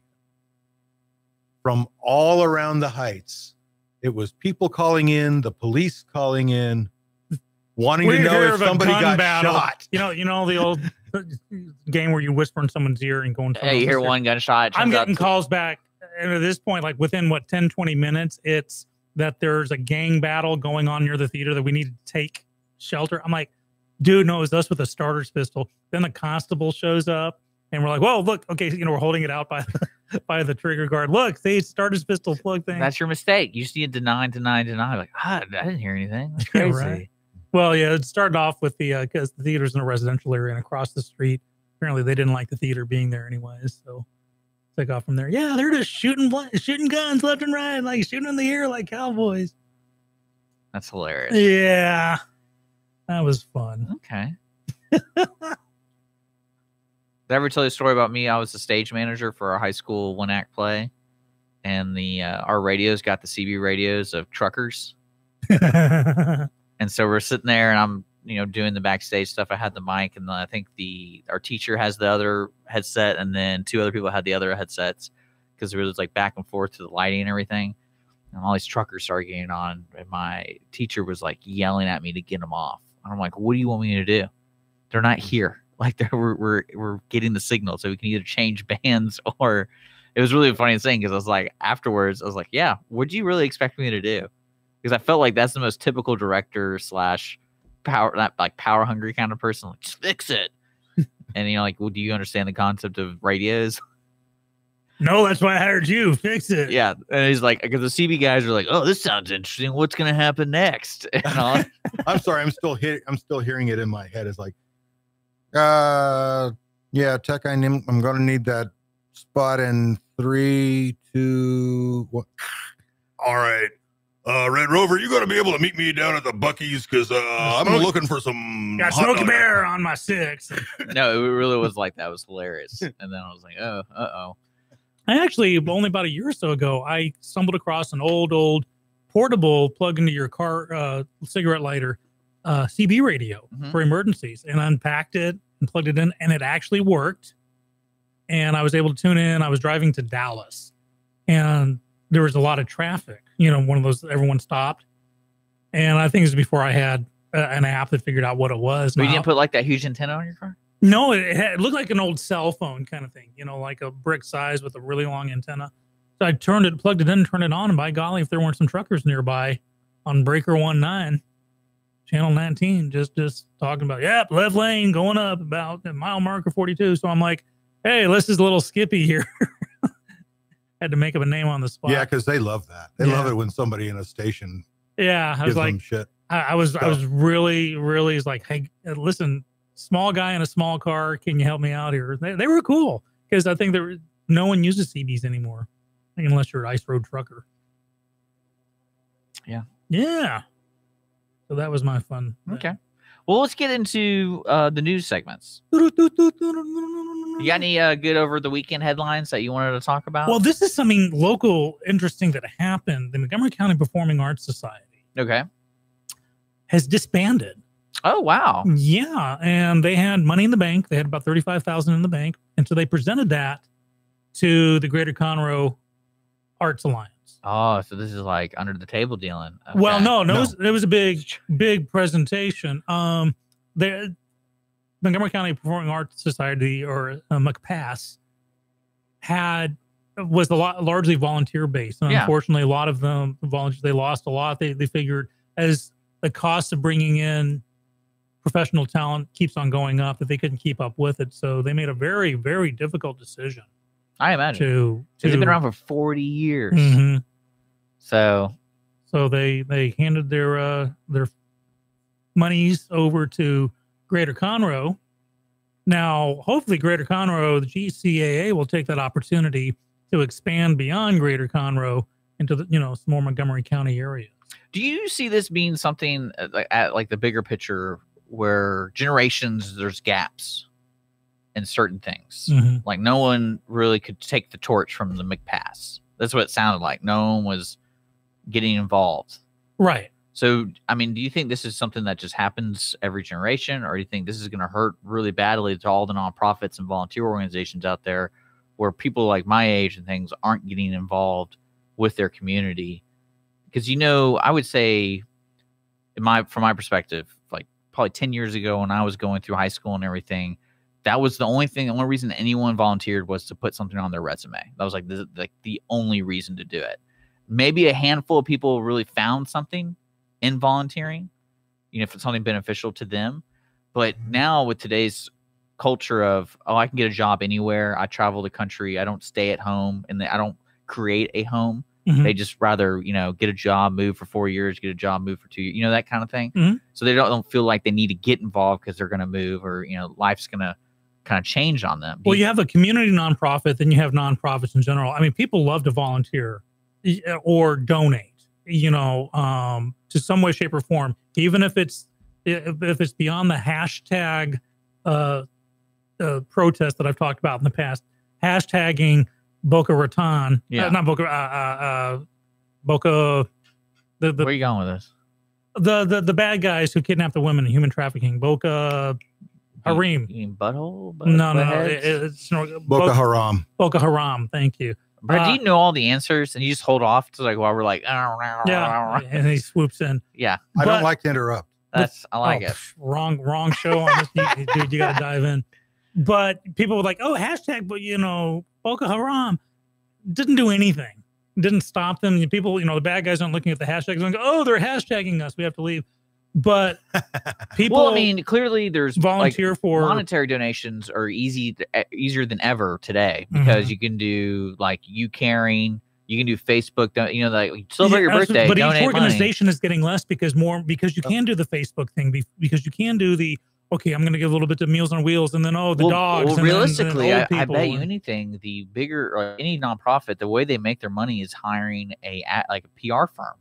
from all around the heights. It was people calling in, the police calling in, wanting to know if somebody got shot. You know the old game where you whisper in someone's ear and go into you hear one gunshot. I'm getting calls back. And at this point, like within 10, 20 minutes, it's that there's a gang battle going on near the theater that we need to take shelter. I'm like, dude, no, it was us with a starter's pistol. Then the constable shows up and we're like, whoa, look, okay, we're holding it out by the trigger guard. Look, see, starter's pistol plug thing. That's your mistake. You see it deny. Like, I didn't hear anything. That's crazy. Yeah, right. Well, yeah, it started off with because the theater's in a residential area and across the street. Apparently, they didn't like the theater being there anyways. So took off from there. Yeah, they're just shooting guns left and right, like shooting in the air like cowboys. That's hilarious. Yeah, that was fun. Okay. Did I ever tell you a story about me? I was the stage manager for our high school one-act play, and our radios got the CB radios of truckers. And so we're sitting there, and I'm doing the backstage stuff. I had the mic, and then I think our teacher has the other headset, and then two other people had the other headsets because there was like back and forth to the lighting and everything. And all these truckers started getting on, and my teacher was like yelling at me to get them off. And I'm like, "What do you want me to do? They're not here. Like we're getting the signal, so we can either change bands or." It was really a funny thing because I was like, afterwards, I was like, "Yeah, what'd you really expect me to do?" Because I felt like that's the most typical director / power hungry kind of person. Like, just fix it. And like, well, do you understand the concept of radios? No, that's why I hired you. Fix it. Yeah. And he's like, because the CB guys are like, oh, this sounds interesting. What's going to happen next? I'm sorry. I'm still hearing it in my head. It's like, yeah, Tech, I'm going to need that spot in 3, 2, 1. All right. Red Rover, you got to be able to meet me down at the Buc-ee's because I'm looking for some. Got Smokey Bear on my 6. No, it really was like that. It was hilarious. And then I was like, oh. I actually, only about a year or so ago, I stumbled across an old portable plug into your car cigarette lighter CB radio for emergencies, and unpacked it and plugged it in, and it actually worked. And I was able to tune in. I was driving to Dallas, and there was a lot of traffic. One of those, everyone stopped. And I think it was before I had an app that figured out what it was. But you didn't put like that huge antenna on your car? No, it looked like an old cell phone kind of thing, like a brick size with a really long antenna. So I plugged it in, turned it on, and by golly, if there weren't some truckers nearby on Breaker 19, Channel 19, just talking about, left lane going up about the mile marker 42. So I'm like, hey, this is little Skippy here. Had to make up a name on the spot. Yeah, because they love that. They love it when somebody in a station. Yeah, I was like, shit. I was really like, hey, listen, small guy in a small car, can you help me out here? They were cool because I think no one uses CBs anymore, unless you're an ice road trucker. Yeah. So that was my fun. Okay. Well, let's get into the news segments. You got any good over the weekend headlines that you wanted to talk about? Well, this is something local interesting that happened. The Montgomery County Performing Arts Society has disbanded. Oh, wow. Yeah. And they had money in the bank. They had about $35,000 in the bank. And so they presented that to the Greater Conroe Arts Alliance. Oh, so this is like under the table dealing. Okay. Well, no. It was a big presentation. The Montgomery County Performing Arts Society, or MCPAS, was largely volunteer based, and unfortunately, a lot of them volunteers. They lost a lot. They figured as the cost of bringing in professional talent keeps on going up, that they couldn't keep up with it. So they made a very, very difficult decision. I imagine they've been around for 40 years. Mm-hmm. So they handed their monies over to Greater Conroe. Now, hopefully, Greater Conroe, the GCAA, will take that opportunity to expand beyond Greater Conroe into the some more Montgomery County areas. Do you see this being something at the bigger picture, where generations there's gaps in certain things? Like no one really could take the torch from the MCPAS. That's what it sounded like. No one was getting involved. Right. So, I mean, do you think this is something that just happens every generation, or do you think this is going to hurt really badly to all the nonprofits and volunteer organizations out there, where people like my age and things aren't getting involved with their community? Because, I would say from my perspective, like probably 10 years ago when I was going through high school and everything, that was the only reason anyone volunteered was to put something on their resume. That was like the only reason to do it. Maybe a handful of people really found something in volunteering, if it's something beneficial to them. But now with today's culture of, I can get a job anywhere. I travel the country. I don't stay at home, and I don't create a home. They just rather, get a job, move for 4 years, get a job, move for 2 years, that kind of thing. So they don't feel like they need to get involved because they're going to move, or, life's going to kind of change on them. Well, you have a community nonprofit, then you have nonprofits in general. I mean, people love to volunteer or donate, to some way, shape, or form, even if it's beyond the hashtag protest that I've talked about in the past, hashtagging Boca Raton, not Boca, Boca. Where are you going with this? The bad guys who kidnap the women, human trafficking, Boca Haram. You mean butthole? No, it's Boca Haram. Boca Haram. Thank you. Brett, do you know all the answers and you just hold off to while we're like, and he swoops in. Yeah. I don't like to interrupt. I like it. Wrong show on this. Dude, you got to dive in. But people were like, hashtag, but Boko Haram didn't do anything. Didn't stop them. People, the bad guys aren't looking at the hashtags and go, they're hashtagging us. We have to leave. But people, well, I mean, clearly there's volunteer for monetary donations are easier than ever today, because you can do you caring, you can do Facebook, celebrate your birthday. But each organization is getting less because you can do the Facebook thing, because you can do the, I'm going to give a little bit to Meals on Wheels, and then the dogs. Well, and realistically, then I bet you anything, the bigger any nonprofit, the way they make their money is hiring a PR firm.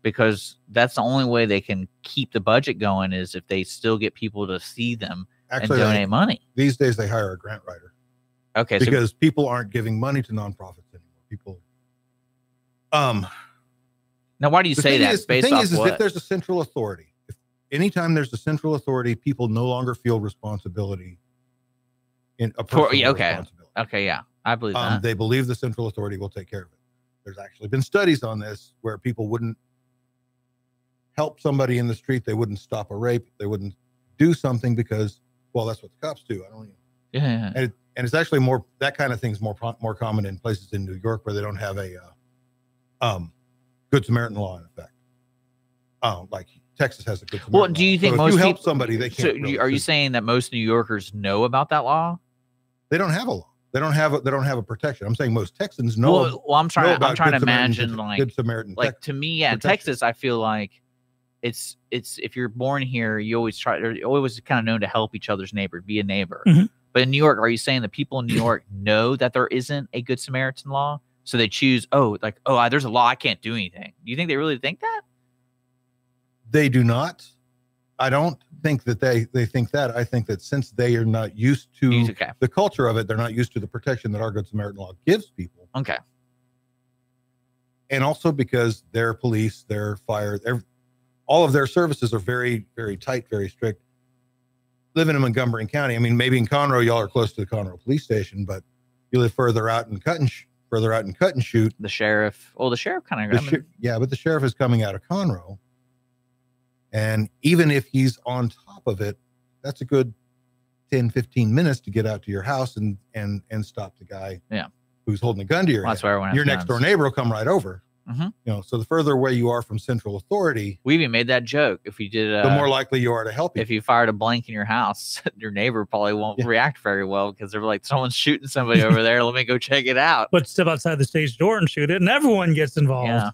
because that's the only way they can keep the budget going is if they still get people to see them and donate money. These days they hire a grant writer. Okay, because people aren't giving money to nonprofits anymore. People. Now, why do you say that? The thing is if there's a central authority, anytime there's a central authority, people no longer feel responsibility in a personal responsibility. Okay, yeah, I believe that. They believe the central authority will take care of it. There's actually been studies on this where people wouldn't help somebody in the street. They wouldn't stop a rape. They wouldn't do something because, well, that's what the cops do. I don't know. Yeah. And it's actually that kind of thing's more common in places in New York where they don't have a Good Samaritan law in effect. Like Texas has a Good Samaritan law. Do you think so most if you people, help somebody, they can't? So are you saying that most New Yorkers know about that law? They don't have a law. They don't have a protection. I'm saying most Texans know. Well, I'm trying to imagine Good Samaritan. Like to me, in Texas, I feel like it's if you're born here, you always kind of known to help each other's neighbor, be a neighbor. But in New York, are you saying that people in New York know that there isn't a Good Samaritan law, so they choose there's a law, I can't do anything? Do you think they really think that? They do not. I don't think that they think that. I think that since they are not used to the culture of it, they're not used to the protection that our Good Samaritan law gives people. Okay. And also because their police, their fire, all of their services are very, very tight, very strict. Living in Montgomery County, I mean, maybe in Conroe, y'all are close to the Conroe police station, but you live further out in Cut and Shoot. The sheriff. Well, the sheriff kind of. But the sheriff is coming out of Conroe. And even if he's on top of it, that's a good 10, 15 minutes to get out to your house and stop the guy who's holding a gun to your head. That's why everyone has your guns. next door neighbor will come right over. So the further away you are from central authority, we even made that joke. If you did, the more likely you are to help. If you fired a blank in your house, your neighbor probably won't react very well because they're like, someone's shooting somebody over there. Let me go check it out. But step outside the stage door and shoot it, and everyone gets involved. Yeah.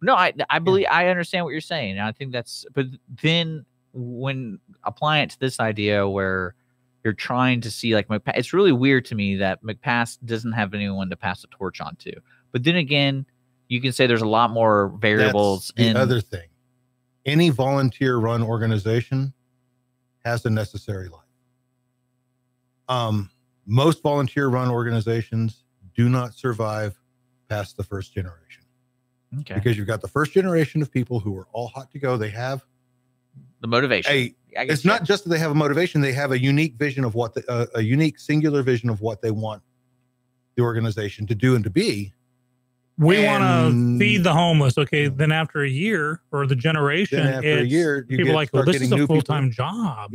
No, I believe I understand what you're saying. I think that's, but then when applying it to this idea where you're trying to see like McPass, it's really weird to me that McPass doesn't have anyone to pass the torch on to. But then again, you can say there's a lot more variables. That's the other thing. Any volunteer-run organization has a necessary life. Most volunteer-run organizations do not survive past the first generation. Okay. Because you've got the first generation of people who are all hot to go. They have the motivation. It's not just that they have a motivation; they have a unique vision of what a unique, singular vision of what they want the organization to do and to be. We want to feed the homeless. Okay, then after a year or the generation, people are like, well, this is a full-time job,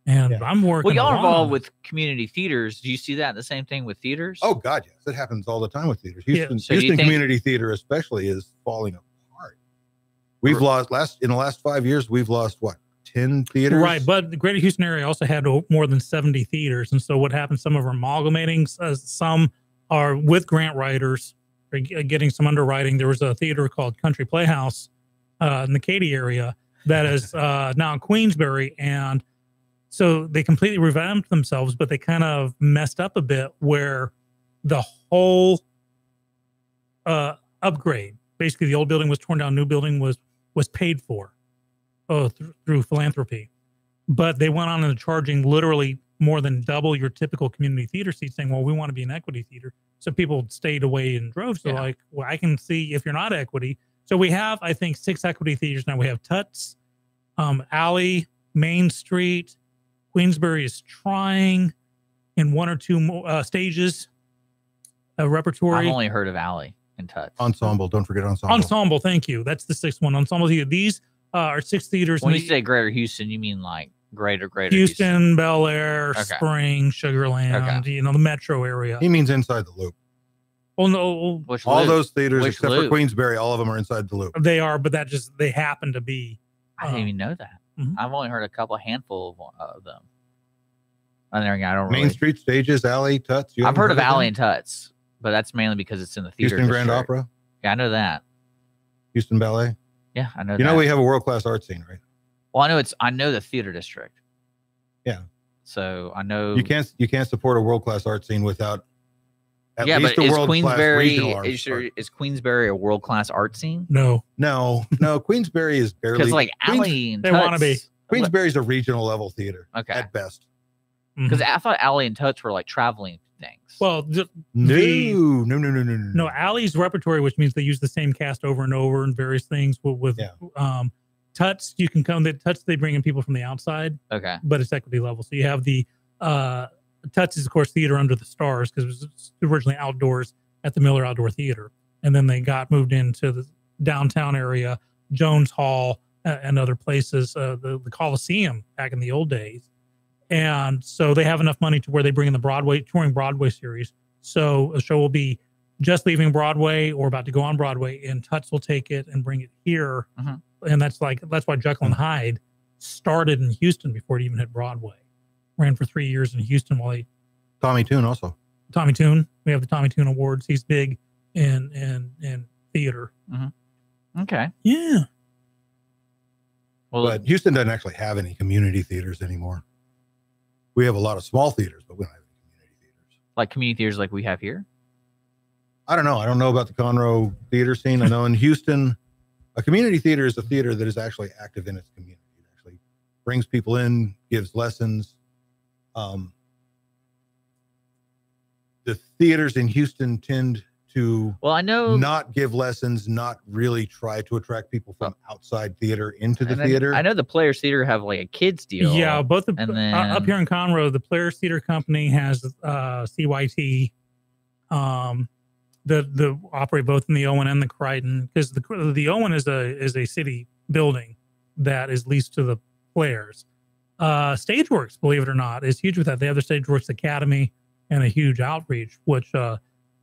and I'm working. Well, y'all are involved with community theaters. Do you see that the same thing with theaters? Oh God, yes, it happens all the time with theaters. Houston Community Theater especially is falling apart. We've lost in the last 5 years. We've lost what, 10 theaters? Right, but the Greater Houston area also had more than 70 theaters, and so what happens? Some of them are amalgamating. Some are with grant writers, or getting some underwriting. There was a theater called Country Playhouse in the Katy area that is now in Queensbury, and so they completely revamped themselves, but they kind of messed up a bit where the whole upgrade, basically the old building was torn down, new building was paid for through philanthropy. But they went on and charging literally more than double your typical community theater seat, saying, well, we want to be an equity theater. So people stayed away in droves. So like, well, I can see if you're not equity. So we have, I think, 6 equity theaters now. We have Tuts, Alley, Main Street. Queensbury is trying in 1 or 2 stages of repertory. I've only heard of Alley and Tuts. Ensemble. Don't forget Ensemble. Ensemble. Thank you. That's the 6th one. Ensemble. These are 6 theaters. When you say Greater Houston, you mean like greater Houston, Bel Air, Spring, Sugarland, the metro area. He means inside the loop. Well, no. All those theaters except for Queensbury, all of them are inside the loop. They are, but they happen to be. I didn't even know that. I've only heard a handful of them. And there again, I don't Main Street stages, Alley, Tuts. I've heard of Alley and Tuts, but that's mainly because it's in the theater. Houston Grand Opera. Yeah, I know that. Houston Ballet. Yeah, I know. You know we have a world-class art scene, right? Well, I know the theater district. Yeah. So I know you can't support a world-class art scene without At Yeah, least but a is world-class regional Queensberry art. is Queensberry a world class art scene? No. Queensberry is barely. Because like Alley and they want to be. Tuts. Queensberry's a regional level theater. Okay. At best. Because I thought Alley and Tuts were like traveling things. Well, no. Alley's repertory, which means they use the same cast over and over and various things. With Tuts, you can come. The Tuts, they bring in people from the outside. Okay. But it's equity level. So you have the Tuts is of course theater under the stars because it was originally outdoors at the Miller Outdoor Theater, and then they got moved into the downtown area, Jones Hall, and other places, the Coliseum back in the old days. And so they have enough money to where they bring in the touring Broadway series. So a show will be just leaving Broadway or about to go on Broadway, and Tuts will take it and bring it here. And that's why Jekyll and Hyde started in Houston before it even hit Broadway. Ran for 3 years in Houston while Tommy Tune also. Tommy Tune. We have the Tommy Tune Awards. He's big in theater. Okay. Yeah. Well, but Houston doesn't actually have any community theaters anymore. We have a lot of small theaters, but we don't have any community theaters. Like community theaters like we have here? I don't know. I don't know about the Conroe theater scene. I know in Houston, a community theater is a theater that is actually active in its community. It actually brings people in, gives lessons. The theaters in Houston tend to not give lessons, not really try to attract people from outside theater into the theater. I know the Players Theater have like a kids deal. Yeah, and then up here in Conroe, the Players Theater Company has CYT. The operate both in the Owen and the Crichton, because the Owen is a city building that is leased to the Players. Stageworks, believe it or not, is huge with that. They have the Stageworks Academy and a huge outreach, which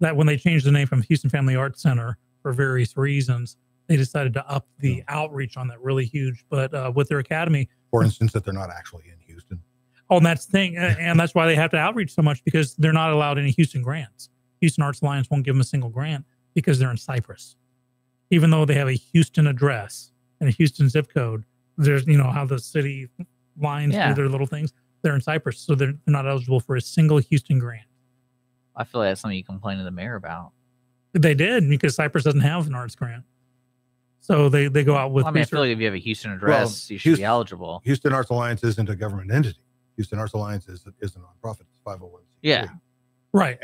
that when they changed the name from Houston Family Arts Center for various reasons, they decided to up the outreach on that really huge. But with their academy, for instance, that they're not actually in Houston. Oh, and that's the thing, and that's why they have to outreach so much, because they're not allowed any Houston grants. Houston Arts Alliance won't give them a single grant because they're in Cypress, even though they have a Houston address and a Houston zip code. There's how the city lines do their little things. They're in Cypress, so they're not eligible for a single Houston grant. I feel like that's something you complain to the mayor about. They did, because Cypress doesn't have an arts grant. So they go out with. I feel like if you have a Houston address, you should be eligible. Houston Arts Alliance isn't a government entity. Houston Arts Alliance is a nonprofit. It's 501c3. Yeah. Right.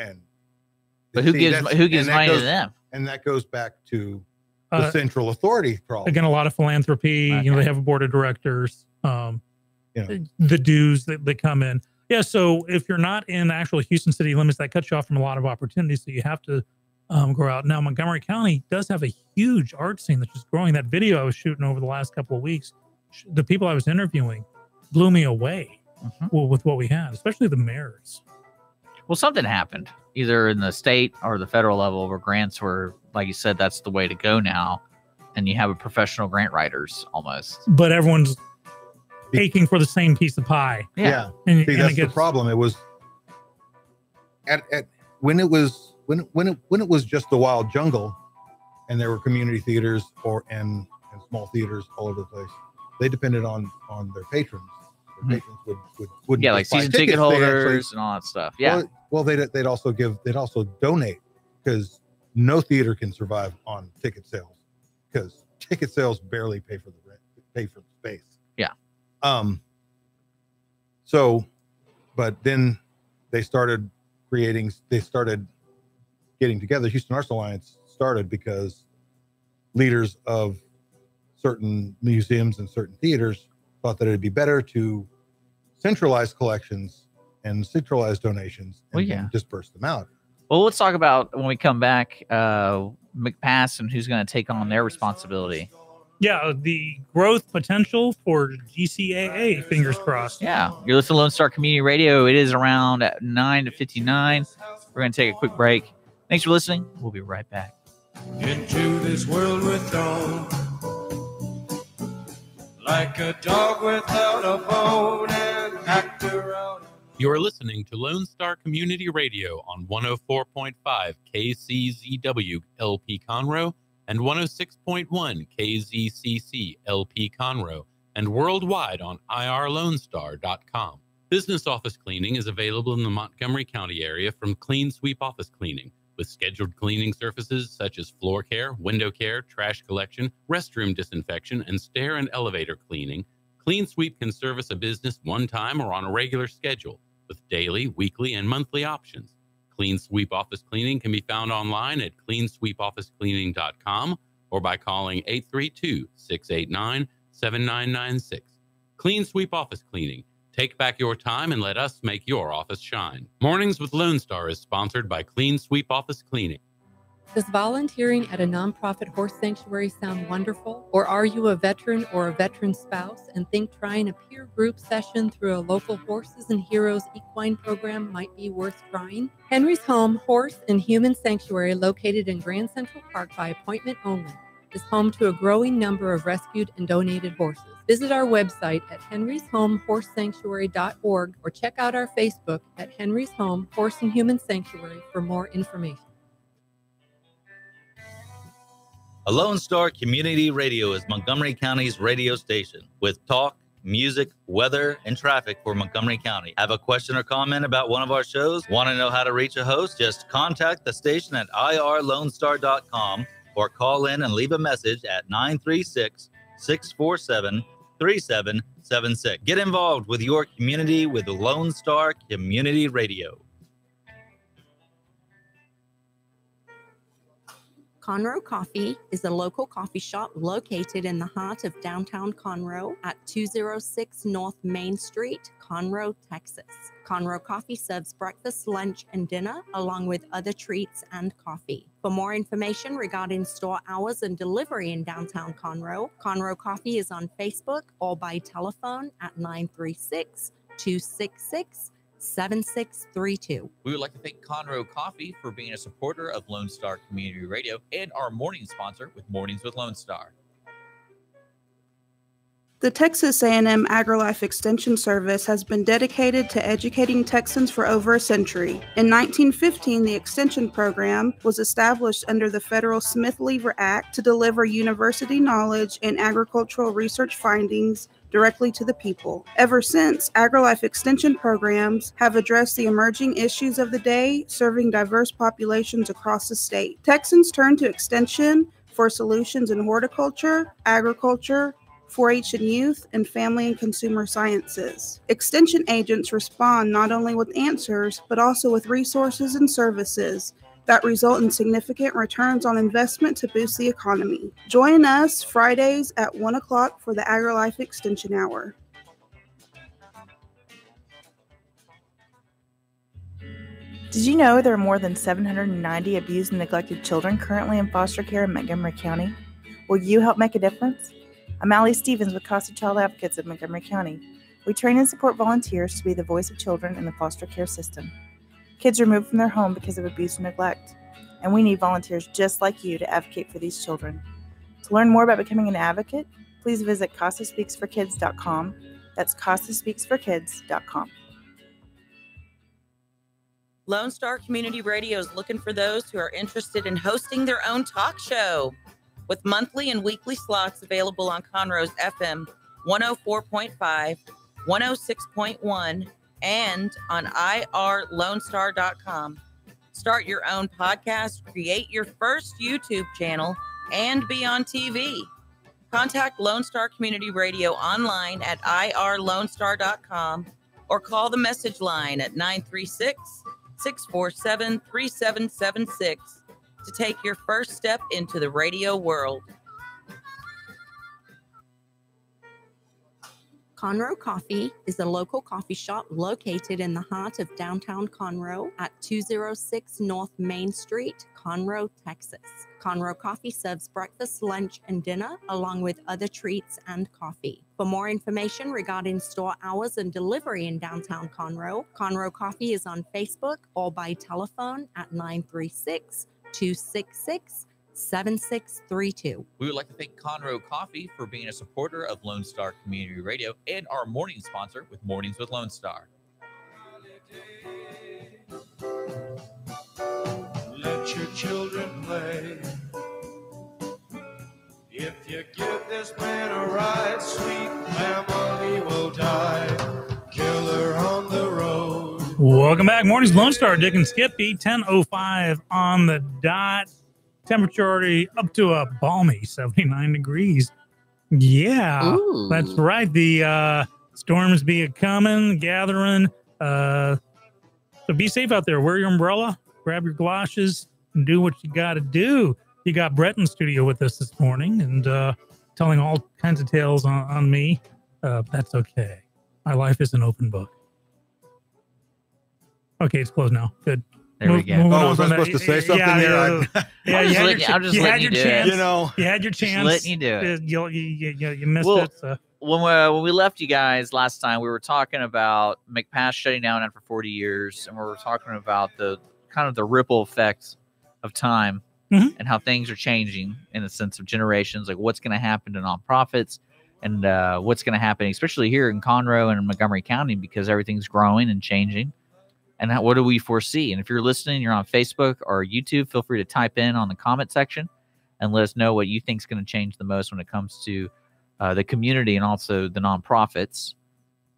But who gives money to them? And that goes back to the central authority problem. Again, a lot of philanthropy. Okay. They have a board of directors. The dues that come in. Yeah. So if you're not in actual Houston city limits, that cuts you off from a lot of opportunities. So you have to grow out. Now, Montgomery County does have a huge art scene that's just growing. That video I was shooting over the last couple of weeks, the people I was interviewing blew me away with what we had, especially the mayors. Well, something happened either in the state or the federal level where grants were, like you said, that's the way to go now. And you have a professional grant writers almost. But everyone's aching for the same piece of pie. Yeah. And that's the problem. It was when it was just the wild jungle and there were community theaters and small theaters all over the place. They depended on their patrons. Their patrons would like season ticket holders and all that stuff. Yeah. Well, they'd also donate, because no theater can survive on ticket sales, because ticket sales barely pay for the rent, pay for the space. Yeah. So, but then they started getting together. Houston Arts Alliance started because leaders of certain museums and certain theaters thought that it'd be better to centralize collections and centralize donations and disperse them out. Well, let's talk about, when we come back, McPass and who's going to take on their responsibility. Yeah, the growth potential for GCAA, fingers crossed. Yeah, you're listening to Lone Star Community Radio. It is around 9:59. We're going to take a quick break. Thanks for listening. We'll be right back. Into this world withdrawn, like a dog without a bone, and act around. You're listening to Lone Star Community Radio on 104.5 KCZW LP Conroe and 106.1 KZCC LP Conroe, and worldwide on irlonestar.com. Business office cleaning is available in the Montgomery County area from Clean Sweep Office Cleaning, with scheduled cleaning services such as floor care, window care, trash collection, restroom disinfection, and stair and elevator cleaning. Clean Sweep can service a business one time or on a regular schedule, with daily, weekly, and monthly options. Clean Sweep Office Cleaning can be found online at cleansweepofficecleaning.com or by calling 832-689-7996. Clean Sweep Office Cleaning. Take back your time and let us make your office shine. Mornings with Lone Star is sponsored by Clean Sweep Office Cleaning. Does volunteering at a nonprofit horse sanctuary sound wonderful? Or are you a veteran or a veteran spouse and think trying a peer group session through a local Horses and Heroes equine program might be worth trying? Henry's Home Horse and Human Sanctuary, located in Grand Central Park by appointment only, is home to a growing number of rescued and donated horses. Visit our website at henryshomehorsesanctuary.org or check out our Facebook at Henry's Home Horse and Human Sanctuary for more information. A Lone Star Community Radio is Montgomery County's radio station with talk, music, weather, and traffic for Montgomery County. Have a question or comment about one of our shows? Want to know how to reach a host? Just contact the station at irlonestar.com or call in and leave a message at 936-647-3776. Get involved with your community with Lone Star Community Radio. Conroe Coffee is a local coffee shop located in the heart of downtown Conroe at 206 North Main Street, Conroe, Texas. Conroe Coffee serves breakfast, lunch, and dinner, along with other treats and coffee. For more information regarding store hours and delivery in downtown Conroe, Conroe Coffee is on Facebook or by telephone at 936-266-7632. We would like to thank Conroe Coffee for being a supporter of Lone Star Community Radio and our morning sponsor with Mornings with Lone Star. The Texas A&M AgriLife Extension Service has been dedicated to educating Texans for over a century. In 1915, the Extension Program was established under the federal Smith-Lever Act to deliver university knowledge and agricultural research findings directly to the people. Ever since, AgriLife Extension programs have addressed the emerging issues of the day, serving diverse populations across the state. Texans turn to Extension for solutions in horticulture, agriculture, 4-H and youth, and family and consumer sciences. Extension agents respond not only with answers, but also with resources and services that result in significant returns on investment to boost the economy. Join us Fridays at 1 o'clock for the AgriLife Extension Hour. Did you know there are more than 790 abused and neglected children currently in foster care in Montgomery County? Will you help make a difference? I'm Allie Stevens with Casa Child Advocates of Montgomery County. We train and support volunteers to be the voice of children in the foster care system. Kids are removed from their home because of abuse and neglect, and we need volunteers just like you to advocate for these children. To learn more about becoming an advocate, please visit CasaSpeaksForKids.com. That's CasaSpeaksForKids.com. Lone Star Community Radio is looking for those who are interested in hosting their own talk show, with monthly and weekly slots available on Conroe's FM 104.5, 106.1, and on irlonestar.com. Start your own podcast, create your first YouTube channel, and be on TV. Contact Lone Star Community Radio online at irlonestar.com or call the message line at 936-647-3776 to take your first step into the radio world. Conroe Coffee is a local coffee shop located in the heart of downtown Conroe at 206 North Main Street, Conroe, Texas. Conroe Coffee serves breakfast, lunch, and dinner, along with other treats and coffee. For more information regarding store hours and delivery in downtown Conroe, Conroe Coffee is on Facebook or by telephone at 936-266-7632. We would like to thank Conroe Coffee for being a supporter of Lone Star Community Radio and our morning sponsor with Mornings with Lone Star. Let your children play. If you give this man a ride, sweet family will die. Killer on the Welcome back. Morning's Lone Star, Dick and Skippy, 10:05 on the dot. Temperature already up to a balmy 79 degrees. Yeah, Ooh. That's right. The storms be a coming, gathering. So be safe out there. Wear your umbrella, grab your galoshes, and do what you got to do. You got Brett in studio with us this morning and telling all kinds of tales on me. That's okay. My life is an open book. Okay, it's closed now. Good. There we go. Oh, was I supposed to say something there? I'm just letting you do it. You know, you had your chance. Letting you do it. You missed it. So. When we left you guys last time, we were talking about McPass shutting down after 40 years, and we were talking about the kind of the ripple effects of time and how things are changing in the sense of generations, like what's going to happen to nonprofits and what's going to happen, especially here in Conroe and Montgomery County, because everything's growing and changing. And what do we foresee? And if you're listening, you're on Facebook or YouTube, feel free to type in on the comment section and let us know what you think is going to change the most when it comes to the community and also the nonprofits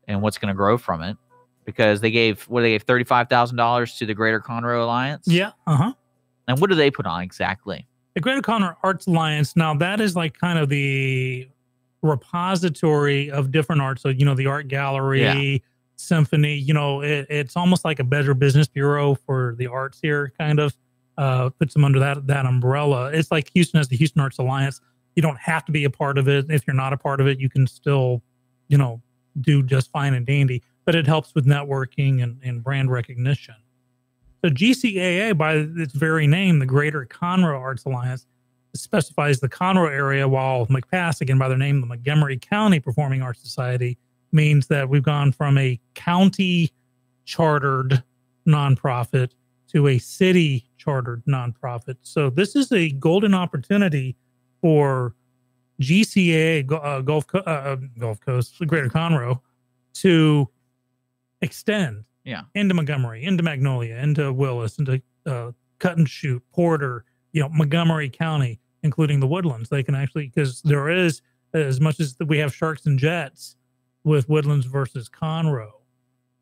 and what's going to grow from it. Because they gave $35,000 to the Greater Conroe Alliance. Yeah. And what do they put on exactly? The Greater Conroe Arts Alliance. Now that is like kind of the repository of different art. So, the art gallery, symphony, it's almost like a Better Business Bureau for the arts here, kind of puts them under that umbrella. It's like Houston has the Houston Arts Alliance. You don't have to be a part of it. If you're not a part of it, you can still, do just fine and dandy, but it helps with networking and brand recognition. So GCAA, by its very name, the Greater Conroe Arts Alliance, specifies the Conroe area, while McPass, again by their name, the Montgomery County Performing Arts Society, means that we've gone from a county chartered nonprofit to a city chartered nonprofit. So this is a golden opportunity for GCA Gulf Coast, Greater Conroe, to extend into Montgomery, into Magnolia, into Willis, into Cut and Shoot, Porter, Montgomery County, including the Woodlands. They can actually, because there is, as much as we have Sharks and Jets with Woodlands versus Conroe,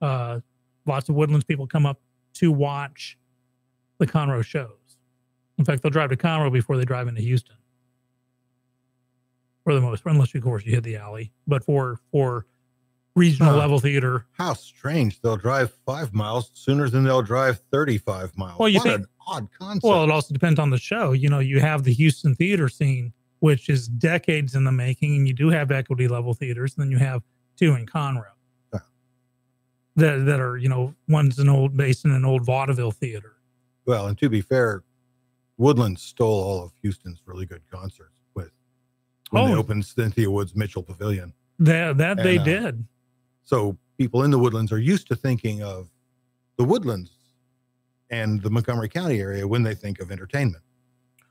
lots of Woodlands people come up to watch the Conroe shows. In fact, they'll drive to Conroe before they drive into Houston, for the most part, unless, of course, you hit the alley. But for regional level theater. How strange. They'll drive 5 miles sooner than they'll drive 35 miles. Well, an odd concept. Well, it also depends on the show. You have the Houston theater scene, which is decades in the making, and you do have equity level theaters, and then you have two in Conroe that are, one's based in an old vaudeville theater. Well, and to be fair, Woodlands stole all of Houston's really good concerts when they opened Cynthia Wood's Mitchell Pavilion. They did. So people in the Woodlands are used to thinking of the Woodlands and the Montgomery County area when they think of entertainment.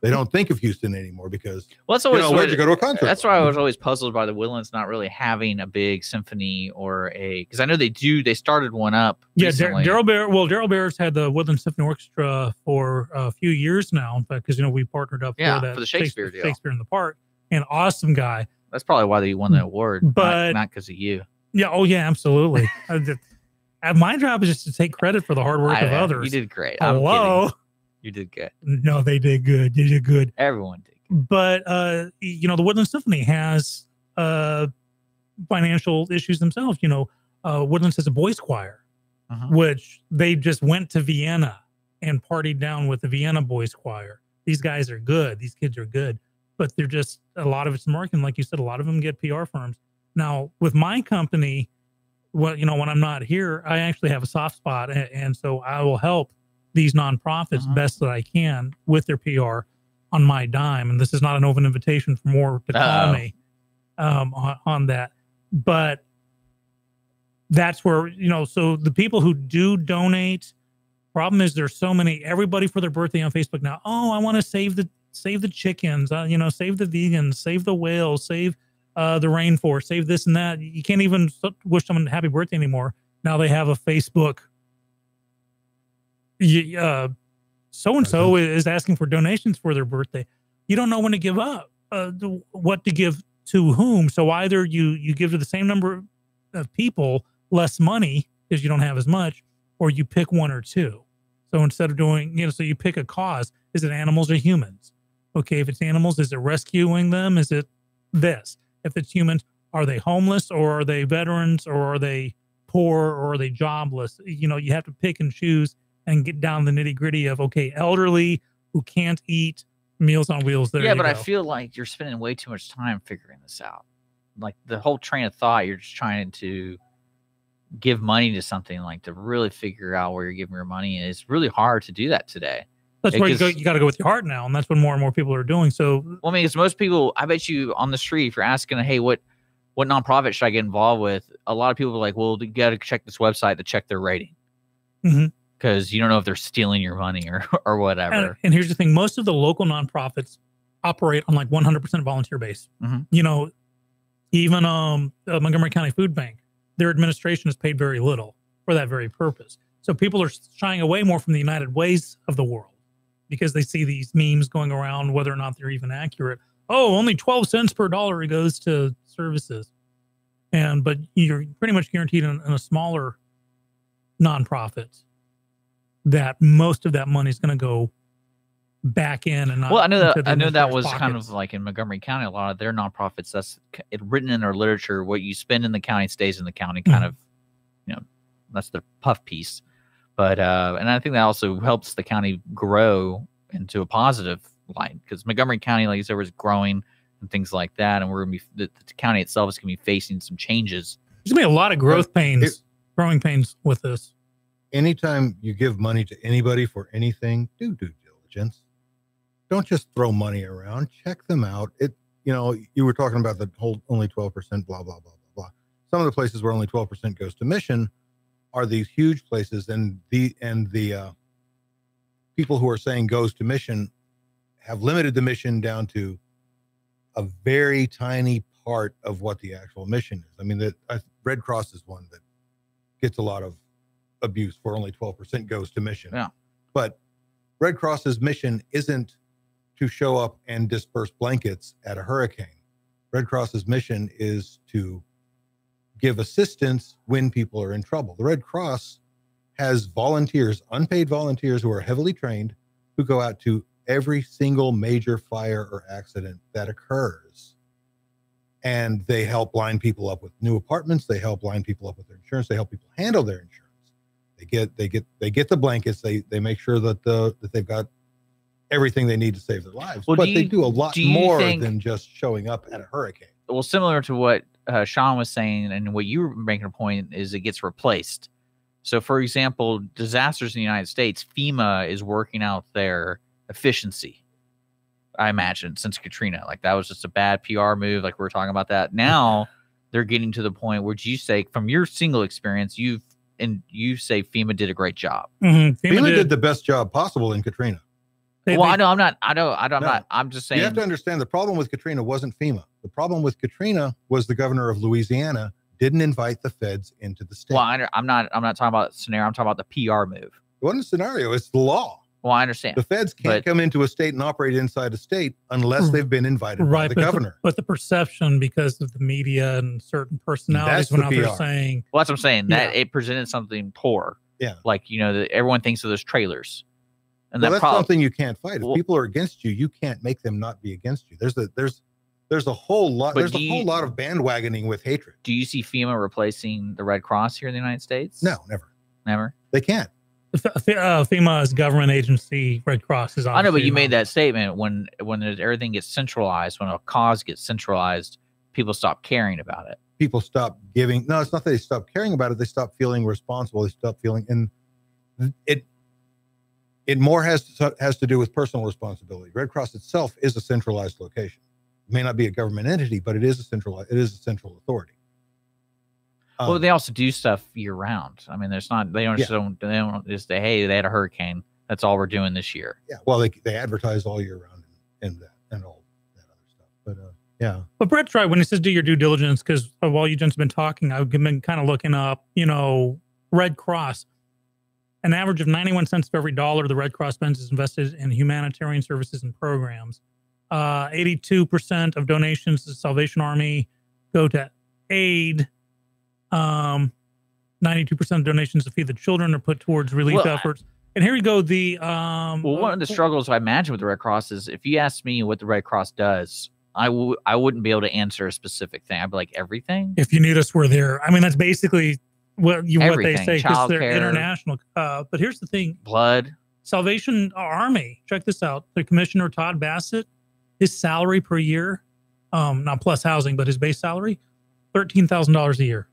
They don't think of Houston anymore because that's always where'd you go to a concert? That's why I was always puzzled by the Woodlands not really having a big symphony or because I know they started one up. Yeah, Daryl Bear's had the Woodland Symphony Orchestra for a few years now. In fact, because we partnered up for the Shakespeare deal. Shakespeare in the Park. An awesome guy. That's probably why they won the award, but not because of you. Yeah. Oh, yeah. Absolutely. My job is just to take credit for the hard work of others. You did great. Hello. You did good. No, they did good. They did good. Everyone did good. But, the Woodland Symphony has financial issues themselves. Woodlands has a boys choir, which they just went to Vienna and partied down with the Vienna boys choir. These guys are good. These kids are good. But they're just, a lot of it's American. Like you said, a lot of them get PR firms. Now, with my company, when I'm not here, I actually have a soft spot. And so I will help these nonprofits best that I can with their PR on my dime. And this is not an open invitation for more to call me on that. But that's where, so the people who do donate, problem is there's so many, everybody for their birthday on Facebook now. Oh, I want to save the chickens, save the vegans, save the whales, save the rainforest, save this and that. You can't even wish someone happy birthday anymore. Now they have a Facebook. So-and-so is asking for donations for their birthday. You don't know when to give up, what to give to whom. So either you give to the same number of people less money because you don't have as much, or you pick one or two. So instead of doing, so you pick a cause. Is it animals or humans? Okay, if it's animals, is it rescuing them? Is it this? If it's humans, are they homeless, or are they veterans, or are they poor, or are they jobless? You have to pick and choose and get down the nitty gritty of, okay, elderly who can't eat, Meals on Wheels. There yeah, you but go. I feel like you're spending way too much time figuring this out. Like the whole train of thought, you're just trying to give money to something, like to really figure out where you're giving your money. And it's really hard to do that today. That's why you got to go with your heart now. And that's what more and more people are doing. So, well, I mean, because most people, I bet you on the street, if you're asking, hey, what nonprofit should I get involved with? A lot of people are like, well, you got to check this website to check their rating. Because you don't know if they're stealing your money or whatever. And here's the thing. Most of the local nonprofits operate on like 100% volunteer base. Even Montgomery County Food Bank, their administration is paid very little for that very purpose. So people are shying away more from the United Ways of the world because they see these memes going around, whether or not they're even accurate. Oh, only 12 cents per dollar it goes to services. But you're pretty much guaranteed in a smaller nonprofit that most of that money is going to go back in and not. Well, I know that was pockets. Kind of like in Montgomery County, a lot of their nonprofits, that's written in their literature. What you spend in the county stays in the county, kind of, that's their puff piece. But and I think that also helps the county grow into a positive light, because Montgomery County, like you said, was growing and things like that, and we're gonna be the county itself is gonna be facing some changes. There's gonna be a lot of growing pains with this. Anytime you give money to anybody for anything, do due diligence. Don't just throw money around. Check them out. You were talking about the whole only 12%, blah, blah, blah, blah, blah. Some of the places where only 12% goes to mission are these huge places, and the people who are saying goes to mission have limited the mission down to a very tiny part of what the actual mission is. I mean, Red Cross is one that gets a lot of abuse for only 12% goes to mission. Yeah. But Red Cross's mission isn't to show up and disperse blankets at a hurricane. Red Cross's mission is to give assistance when people are in trouble. The Red Cross has volunteers, unpaid volunteers who are heavily trained, who go out to every single major fire or accident that occurs. And they help line people up with new apartments. They help line people up with their insurance. They help people handle their insurance. They get the blankets. They make sure that they've got everything they need to save their lives. Well, but they do a lot more than just showing up at a hurricane. Well, similar to what Sean was saying and what you were making a point is it gets replaced. So, for example, disasters in the United States, FEMA is working out their efficiency, I imagine, since Katrina. Like, that was just a bad PR move. Like, we were talking about that. Now they're getting to the point where you say, from your single experience, you say FEMA did a great job. FEMA did the best job possible in Katrina. I'm just saying. You have to understand the problem with Katrina wasn't FEMA. The problem with Katrina was the governor of Louisiana didn't invite the feds into the state. Well, I'm not talking about the scenario. I'm talking about the PR move. It wasn't a scenario. It's the law. Well, I understand. The feds can't come into a state and operate inside a state unless they've been invited by the governor. But the perception, because of the media and certain personalities went out there saying. Well, that's what I'm saying. That it presented something poor. Yeah. Like, everyone thinks of those trailers. And that's something you can't fight. If people are against you, you can't make them not be against you. There's a whole lot. There's a whole lot of bandwagoning with hatred. Do you see FEMA replacing the Red Cross here in the United States? No, never. Never? They can't. FEMA is government agency. Red Cross is. I know, but you made that statement when everything gets centralized, when a cause gets centralized, people stop caring about it. People stop giving. No, it's not that they stop caring about it. They stop feeling responsible. They stop feeling, and it more has to do with personal responsibility. Red Cross itself is a centralized location. It may not be a government entity, but it is a central authority. Well, they also do stuff year round. I mean, they don't just say, hey, they had a hurricane. That's all we're doing this year. Yeah. Well, they advertise all year round and all that other stuff. But yeah. But Brett's right when he says do your due diligence, because while you gents have been talking, I've been kind of looking up, Red Cross. An average of 91 cents for every dollar the Red Cross spends is invested in humanitarian services and programs. 82% of donations to the Salvation Army go to aid. 92% of donations to feed the children are put towards relief efforts. And here we go. One of the struggles I imagine with the Red Cross is if you ask me what the Red Cross does, I wouldn't be able to answer a specific thing. I'd be like, everything. If you need us, we're there. I mean, that's basically what they say, because they're Childcare. international. But here's the thing: blood. Salvation Army. Check this out. The Commissioner Todd Bassett, his salary per year, not plus housing, but his base salary, $13,000 a year.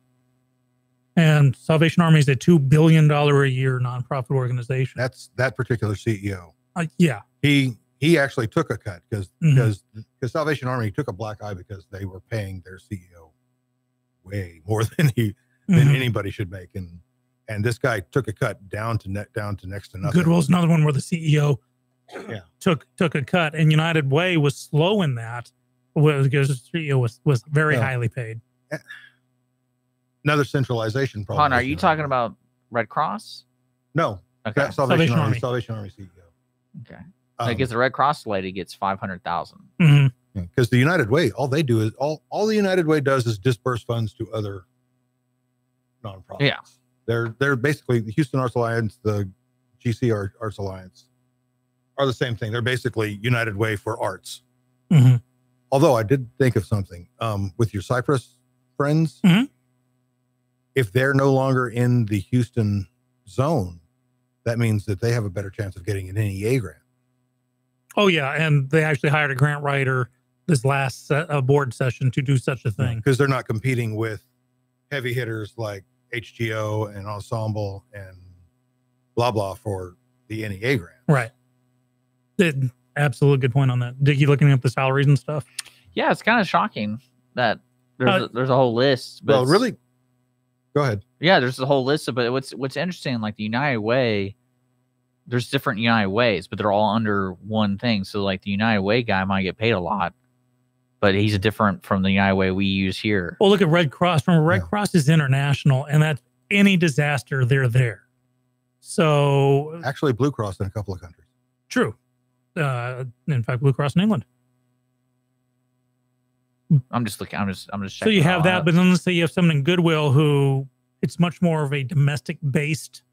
And Salvation Army is a $2 billion a year nonprofit organization. That's that particular CEO. Yeah. He actually took a cut because Salvation Army took a black eye because they were paying their CEO way more than anybody should make, and this guy took a cut down to next to nothing. Goodwill's another one where the CEO took a cut, and United Way was slow in that because the CEO was very highly paid. Another centralization problem. Hon, are you talking about Red Cross? No. Okay. Salvation Army CEO. Okay. I guess the Red Cross lady gets $500,000. Because the United Way, all they do is all the United Way does is disperse funds to other nonprofits. Yeah. They're basically the Houston Arts Alliance, the GC Arts Alliance are the same thing. They're basically United Way for arts. Although I did think of something with your Cypress friends. If they're no longer in the Houston zone, that means that they have a better chance of getting an NEA grant. Oh yeah, and they actually hired a grant writer this last board session to do such a thing because they're not competing with heavy hitters like HGO and Ensemble and blah blah for the NEA grant. Right. Absolute good point on that. Dick, you looking up the salaries and stuff? Yeah, it's kind of shocking that there's a whole list. But well, really, go ahead. Yeah, there's a whole list of. But what's interesting, like the United Way. There's different United Ways, but they're all under one thing. So like the United Way guy might get paid a lot, but he's different from the United Way we use here. Well, look at Red Cross. Remember, Red Cross is international, and that's any disaster, they're there. So actually, Blue Cross in a couple of countries. True. In fact, Blue Cross in England. I'm just looking. I'm just checking. So you have that, but then let's say you have someone in Goodwill who it's much more of a domestic-based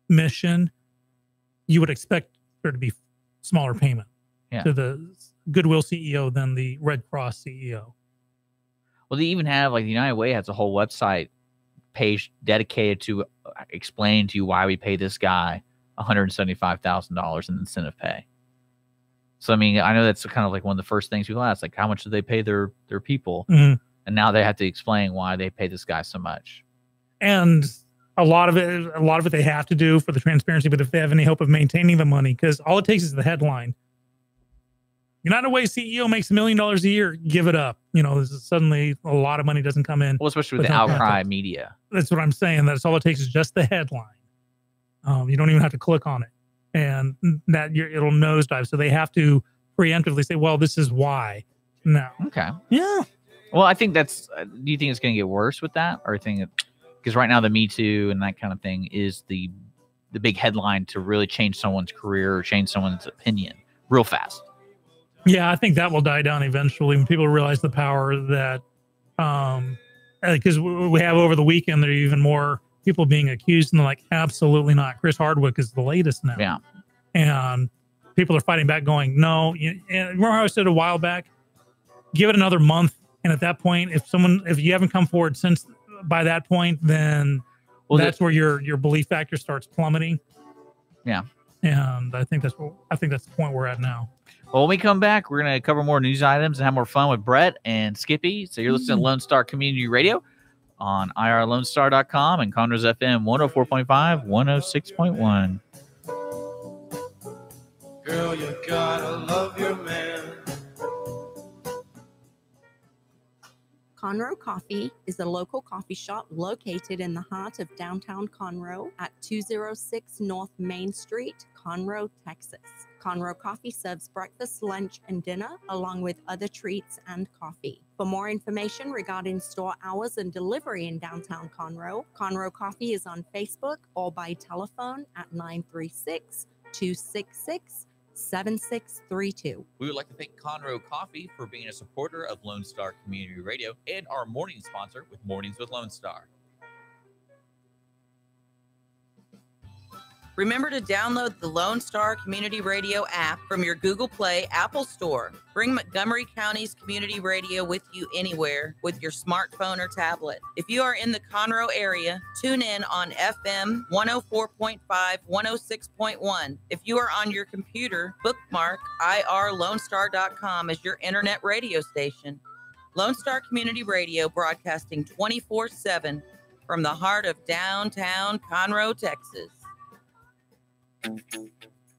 mission. You would expect there to be smaller payment to the Goodwill CEO than the Red Cross CEO. Well, they even have, like, the United Way has a whole website page dedicated to explain to you why we pay this guy $175,000 in incentive pay. So, I mean, I know that's kind of like one of the first things people ask, like, how much do they pay their people? And now they have to explain why they pay this guy so much. And a lot of it they have to do for the transparency, but if they have any hope of maintaining the money, because all it takes is the headline. United Way CEO makes $1 million a year, give it up. You know, suddenly a lot of money doesn't come in. Well, especially with the outcry media. That's what I'm saying. That's all it takes is just the headline. You don't even have to click on it. And that it'll nosedive. So they have to preemptively say, well, this is why. No. Okay. Yeah. Well, I think that's, do you think it's going to get worse with that? Or think it, because right now the Me Too and that kind of thing is the big headline to really change someone's career or change someone's opinion real fast. Yeah, I think that will die down eventually when people realize the power that, because we have over the weekend, there are even more people being accused, and they're like, absolutely not. Chris Hardwick is the latest now. Yeah. And people are fighting back going, no. And remember how I said a while back, give it another month. And at that point, if you haven't come forward since by that point, then that's where your belief factor starts plummeting. Yeah. And I think that's the point we're at now. Well, when we come back, we're going to cover more news items and have more fun with Brett and Skippy. So you're listening to Lone Star Community Radio on irlonestar.com and Conroe's FM 104.5, 106.1. Girl, you gotta love your man. Conroe Coffee is a local coffee shop located in the heart of downtown Conroe at 206 North Main Street, Conroe, Texas. Conroe Coffee serves breakfast, lunch, and dinner, along with other treats and coffee. For more information regarding store hours and delivery in downtown Conroe, Conroe Coffee is on Facebook or by telephone at 936-266-7632. We would like to thank Conroe Coffee for being a supporter of Lone Star Community Radio and our morning sponsor with Mornings with Lone Star. Remember to download the Lone Star Community Radio app from your Google Play Apple Store. Bring Montgomery County's community radio with you anywhere with your smartphone or tablet. If you are in the Conroe area, tune in on FM 104.5, 106.1. If you are on your computer, bookmark irlonestar.com as your internet radio station. Lone Star Community Radio, broadcasting 24/7 from the heart of downtown Conroe, Texas.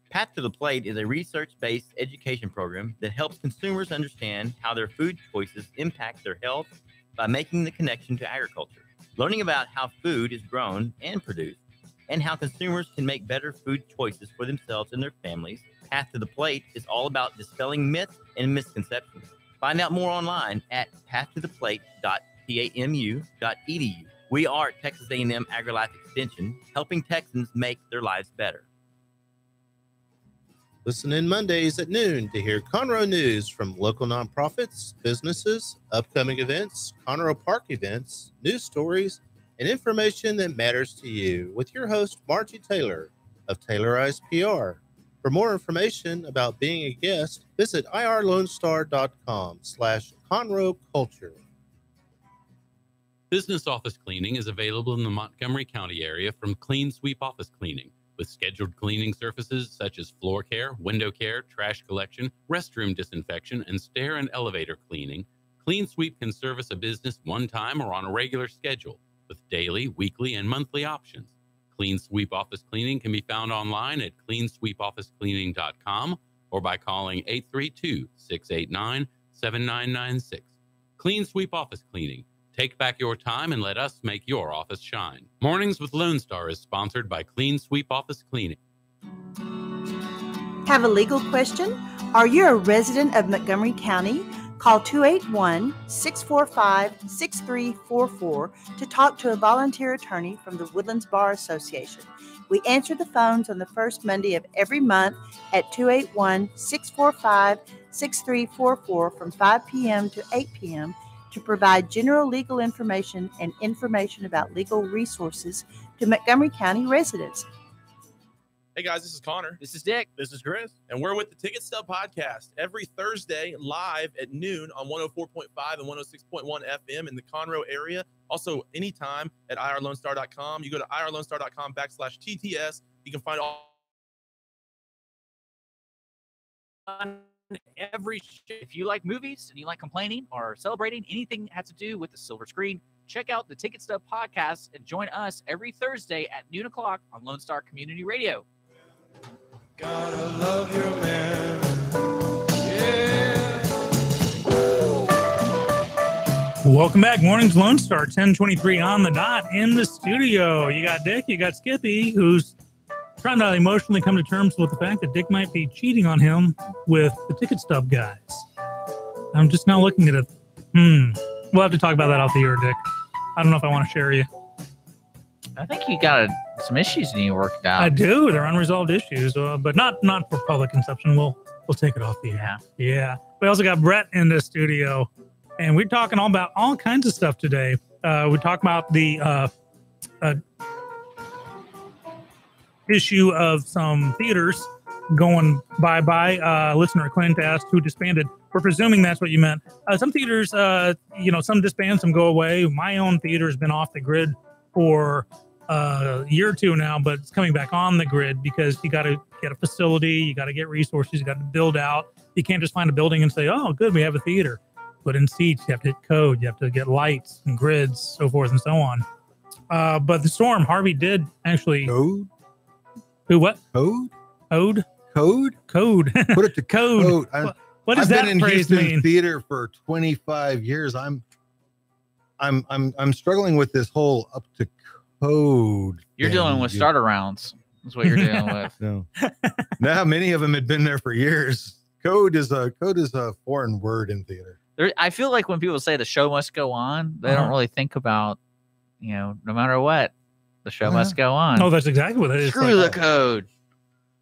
Path to the Plate is a research-based education program that helps consumers understand how their food choices impact their health by making the connection to agriculture. Learning about how food is grown and produced and how consumers can make better food choices for themselves and their families, Path to the Plate is all about dispelling myths and misconceptions. Find out more online at pathtotheplate.tamu.edu. We are Texas A&M AgriLife Extension, helping Texans make their lives better. Listen in Mondays at noon to hear Conroe news from local nonprofits, businesses, upcoming events, Conroe Park events, news stories, and information that matters to you with your host, Margie Taylor of Taylorized PR. For more information about being a guest, visit irlonestar.com/Conroe Culture. Business office cleaning is available in the Montgomery County area from Clean Sweep Office Cleaning, with scheduled cleaning services such as floor care, window care, trash collection, restroom disinfection, and stair and elevator cleaning. Clean Sweep can service a business one time or on a regular schedule, with daily, weekly, and monthly options. Clean Sweep Office Cleaning can be found online at cleansweepofficecleaning.com or by calling 832-689-7996. Clean Sweep Office Cleaning. Take back your time and let us make your office shine. Mornings with Lone Star is sponsored by Clean Sweep Office Cleaning. Have a legal question? Are you a resident of Montgomery County? Call 281-645-6344 to talk to a volunteer attorney from the Woodlands Bar Association. We answer the phones on the first Monday of every month at 281-645-6344 from 5 p.m. to 8 p.m. to provide general legal information and information about legal resources to Montgomery County residents. Hey guys, this is Connor. This is Dick. This is Chris. And we're with the Ticket Stub Podcast every Thursday live at noon on 104.5 and 106.1 FM in the Conroe area. Also, anytime at irlonestar.com. You go to irlonestar.com/TTS. You can find all on every show. If you like movies and you like complaining or celebrating anything that has to do with the silver screen, check out the Ticket Stub Podcast and join us every Thursday at noon o'clock on Lone Star Community Radio. Gotta love your man. Yeah. Welcome back. Morning's Lone Star, 10:23 on the dot in the studio. You got Dick, you got Skippy, who's trying to emotionally come to terms with the fact that Dick might be cheating on him with the Ticket Stub guys. I'm just now looking at it. We'll have to talk about that off the air, Dick. I don't know if I want to share you. I think you got some issues you need to work out. I do. They're unresolved issues, but not for public consumption. We'll take it off the air. Yeah. We also got Brett in the studio, and we're talking all about all kinds of stuff today. We talk about the issue of some theaters going bye-bye. Listener Clint asked who disbanded. We're presuming that's what you meant. Some theaters, some disband, some go away. My own theater has been off the grid for a year or two now, but it's coming back on the grid because you got to get a facility, you got to get resources, you got to build out. You can't just find a building and say, oh, good, we have a theater. Put in seats, you have to hit code, you have to get lights and grids, so forth and so on. But the storm, Harvey, did actually... Code? Who, what? Code? Code? Code? Code. Put it to code. What does that I've been in phrase Houston mean? theater for 25 years. I'm struggling with this whole up to code. You're dealing with starter rounds. That's what you're dealing with. No. Now many of them had been there for years. Code is a foreign word in theater. I feel like when people say the show must go on, they don't really think about, no matter what, the show must go on. Oh, that's exactly what it is. Screw the code.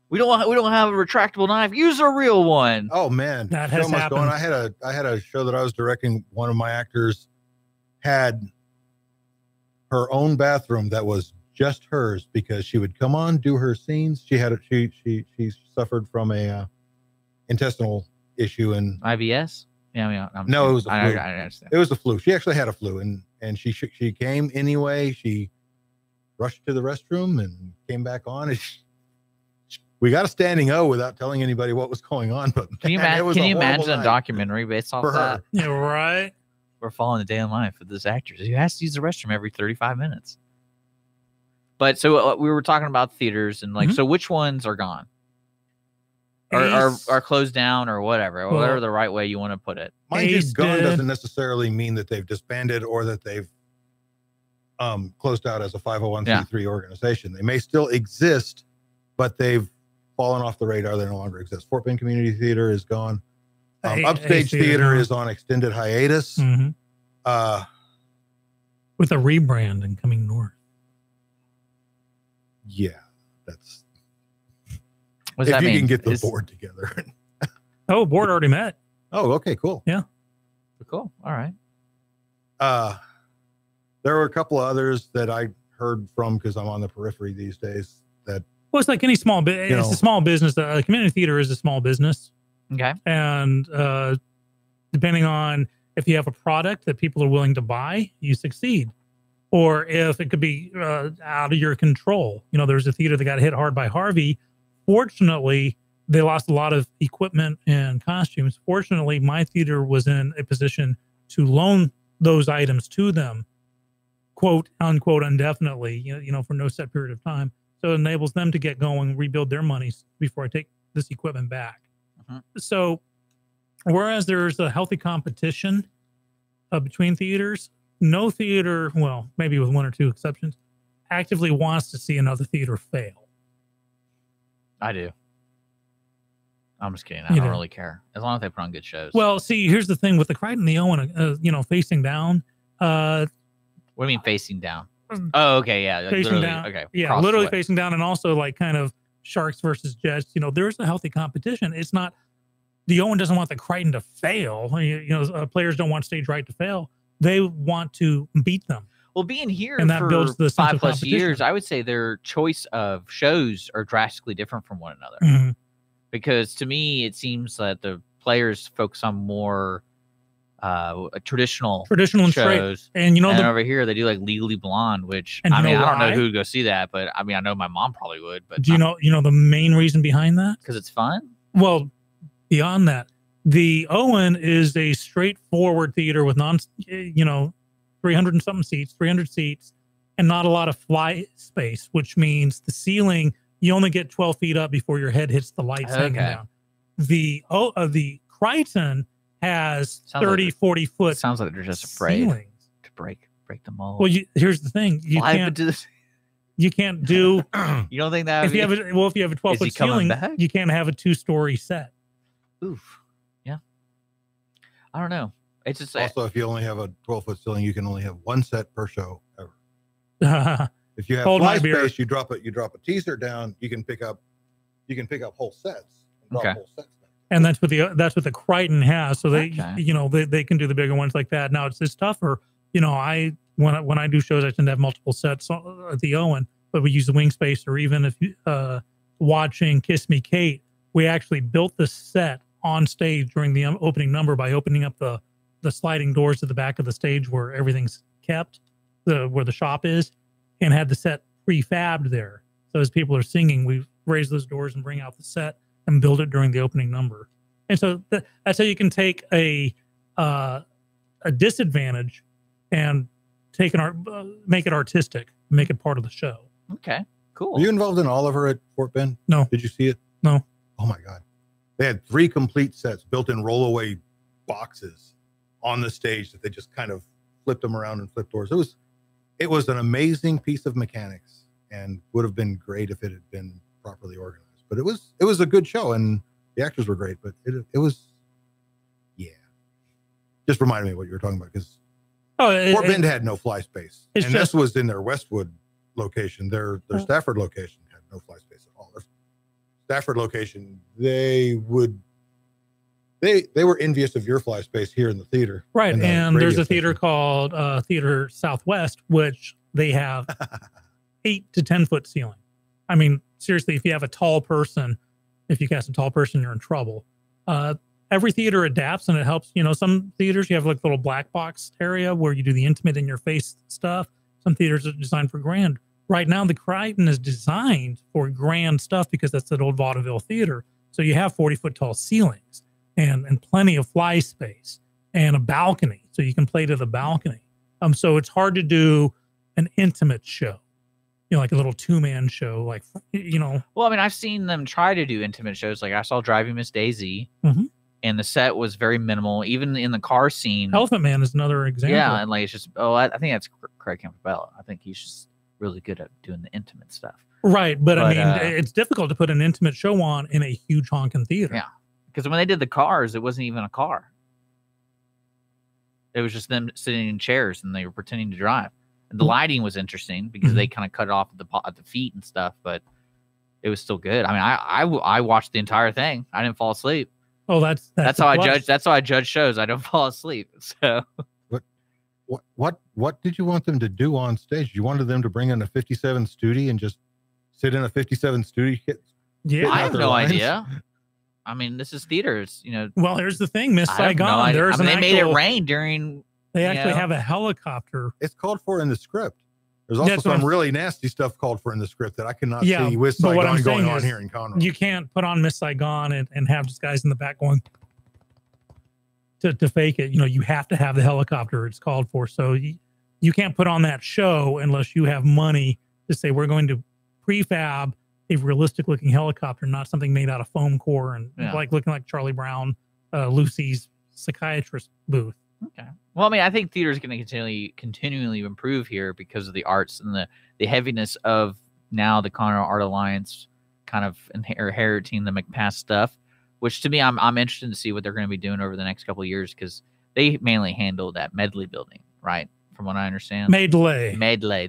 We don't have a retractable knife. Use a real one. Oh man, that show has must happened. go on. I had a show that I was directing. One of my actors had her own bathroom that was just hers because she would come on, do her scenes. She suffered from a intestinal issue and IBS. Yeah, no, it was a flu. I understand. It was a flu. She actually had a flu, and she came anyway. She rushed to the restroom and came back on. We got a standing O without telling anybody what was going on. But can you imagine a documentary based off that? Yeah, right. We're following the day in life of this actor who has to use the restroom every 35 minutes. But so we were talking about theaters and so which ones are gone? Are closed down or whatever, whatever the right way you want to put it. Mind you, gone doesn't necessarily mean that they've disbanded or that they've closed out as a 501c3 organization. They may still exist, but they've fallen off the radar. They no longer exist. Fort Bend Community Theater is gone. Upstage Theater is on extended hiatus. With a rebrand and coming north. Yeah, that's. What's that if you mean? can get the board together. Board already met. Oh, okay, cool. Yeah. Cool. All right. There were a couple of others that I heard from because I'm on the periphery these days. That it's like any small business. It's a small business. A community theater is a small business. Okay. And depending on if you have a product that people are willing to buy, you succeed. Or if it could be out of your control. There's a theater that got hit hard by Harvey. Fortunately, they lost a lot of equipment and costumes. Fortunately, my theater was in a position to loan those items to them, quote unquote, indefinitely, for no set period of time. So it enables them to get going, rebuild their monies before I take this equipment back. So whereas there's a healthy competition between theaters, no theater, well, maybe with one or two exceptions, actively wants to see another theater fail. I do. I'm just kidding. I don't really care. As long as they put on good shows. Well, see, here's the thing with the Crichton and the Owen, facing down. What do you mean facing down? Oh, okay. Yeah. Facing down. Okay. Yeah. Literally facing down. And also like kind of Sharks versus Jets. There's a healthy competition. It's not, the Owen doesn't want the Crichton to fail. Players don't want stage right to fail. They want to beat them. Well, being here and that for builds the 5+ years, I would say their choice of shows are drastically different from one another. Mm-hmm. Because to me, it seems that the players focus on more traditional and shows. Straight. And over here they do like Legally Blonde, which I don't know who would go see that, but I know my mom probably would. But do you know the main reason behind that? Because it's fun. Well, beyond that, the Owen is a straightforward theater with 300 and something seats, 300 seats, and not a lot of fly space, which means the ceiling, you only get 12 feet up before your head hits the lights hanging down. The Crichton has 40 foot. Sounds like they're just afraid ceilings. To break the mold. Well, here's the thing: you can't do this. You can't do. You don't think that if you have a 12-foot ceiling, you can't have a 2-story set. Oof. Yeah. I don't know. It's just also if you only have a 12-foot ceiling, you can only have one set per show ever. If you have fly space, you drop a teaser down. You can pick up whole sets. And drop whole sets. And that's what the Crichton has. So they they can do the bigger ones like that. Now it's tougher. When I do shows, I tend to have multiple sets at the Owen, but we use the wing space. Or even if you watching Kiss Me Kate, we actually built the set on stage during the opening number by opening up the sliding doors to the back of the stage where everything's kept, where the shop is, and had the set prefabbed there. So as people are singing, we raise those doors and bring out the set and build it during the opening number. And so that's how you can take a disadvantage and make it artistic, make it part of the show. Okay, cool. Were you involved in Oliver at Fort Bend? No. Did you see it? No. Oh my God. They had 3 complete sets built in rollaway boxes on the stage that they just kind of flipped them around and flipped doors. It was an amazing piece of mechanics and would have been great if it had been properly organized. But it was a good show and the actors were great, but it was, yeah. Just reminded me of what you were talking about because Fort Bend had no fly space. And this was in their Westwood location. Their Stafford location had no fly space at all. Their Stafford location, they were envious of your fly space here in the theater. Right. And there's a theater called Theater Southwest, which they have 8 to 10 foot ceiling. I mean, seriously, if you have a tall person, if you cast a tall person, you're in trouble. Every theater adapts and it helps. You know, some theaters you have like little black box area where you do the intimate in your face stuff. Some theaters are designed for grand. Right now, the Crichton is designed for grand stuff because that's that old vaudeville theater. So you have 40-foot tall ceilings and plenty of fly space and a balcony, so you can play to the balcony. So it's hard to do an intimate show, you know, like a little 2-man show, like, you know. Well, I mean, I've seen them try to do intimate shows. Like I saw Driving Miss Daisy, and the set was very minimal. Even in the car scene, Elephant Man is another example. Yeah, and like it's just I think that's Craig Campbell. I think he's just really good at doing the intimate stuff. Right, but I mean, it's difficult to put an intimate show on in a huge honking theater. Yeah, because when they did the cars, it wasn't even a car. It was just them sitting in chairs and they were pretending to drive. And the lighting was interesting because they kind of cut it off at the feet and stuff, but it was still good. I mean, I watched the entire thing. I didn't fall asleep. Oh, that's how I judge. That's how I judge shows. I don't fall asleep. So. What did you want them to do on stage? You wanted them to bring in a 57 Studi and just sit in a 57 Studi? Yeah, I have no idea. I mean, this is theaters, you know. Well, here's the thing, Miss Saigon. They made it rain during. They actually have a helicopter. It's called for in the script. There's also some really nasty stuff called for in the script that I cannot see with Saigon going on here in Conroe. You can't put on Miss Saigon and have just guys in the back going to fake it. You know, you have to have the helicopter. It's called for. So you can't put on that show unless you have money to say we're going to prefab a realistic looking helicopter, not something made out of foam core and like looking like Charlie Brown, Lucy's psychiatrist booth. Okay. Well, I mean, I think theater is going to continually improve here because of the arts and the heaviness of now the Conroe Art Alliance kind of inheriting the McPass stuff, which to me, I'm interested to see what they're going to be doing over the next couple of years because they mainly handle that Medley building, right? From what I understand. Medley.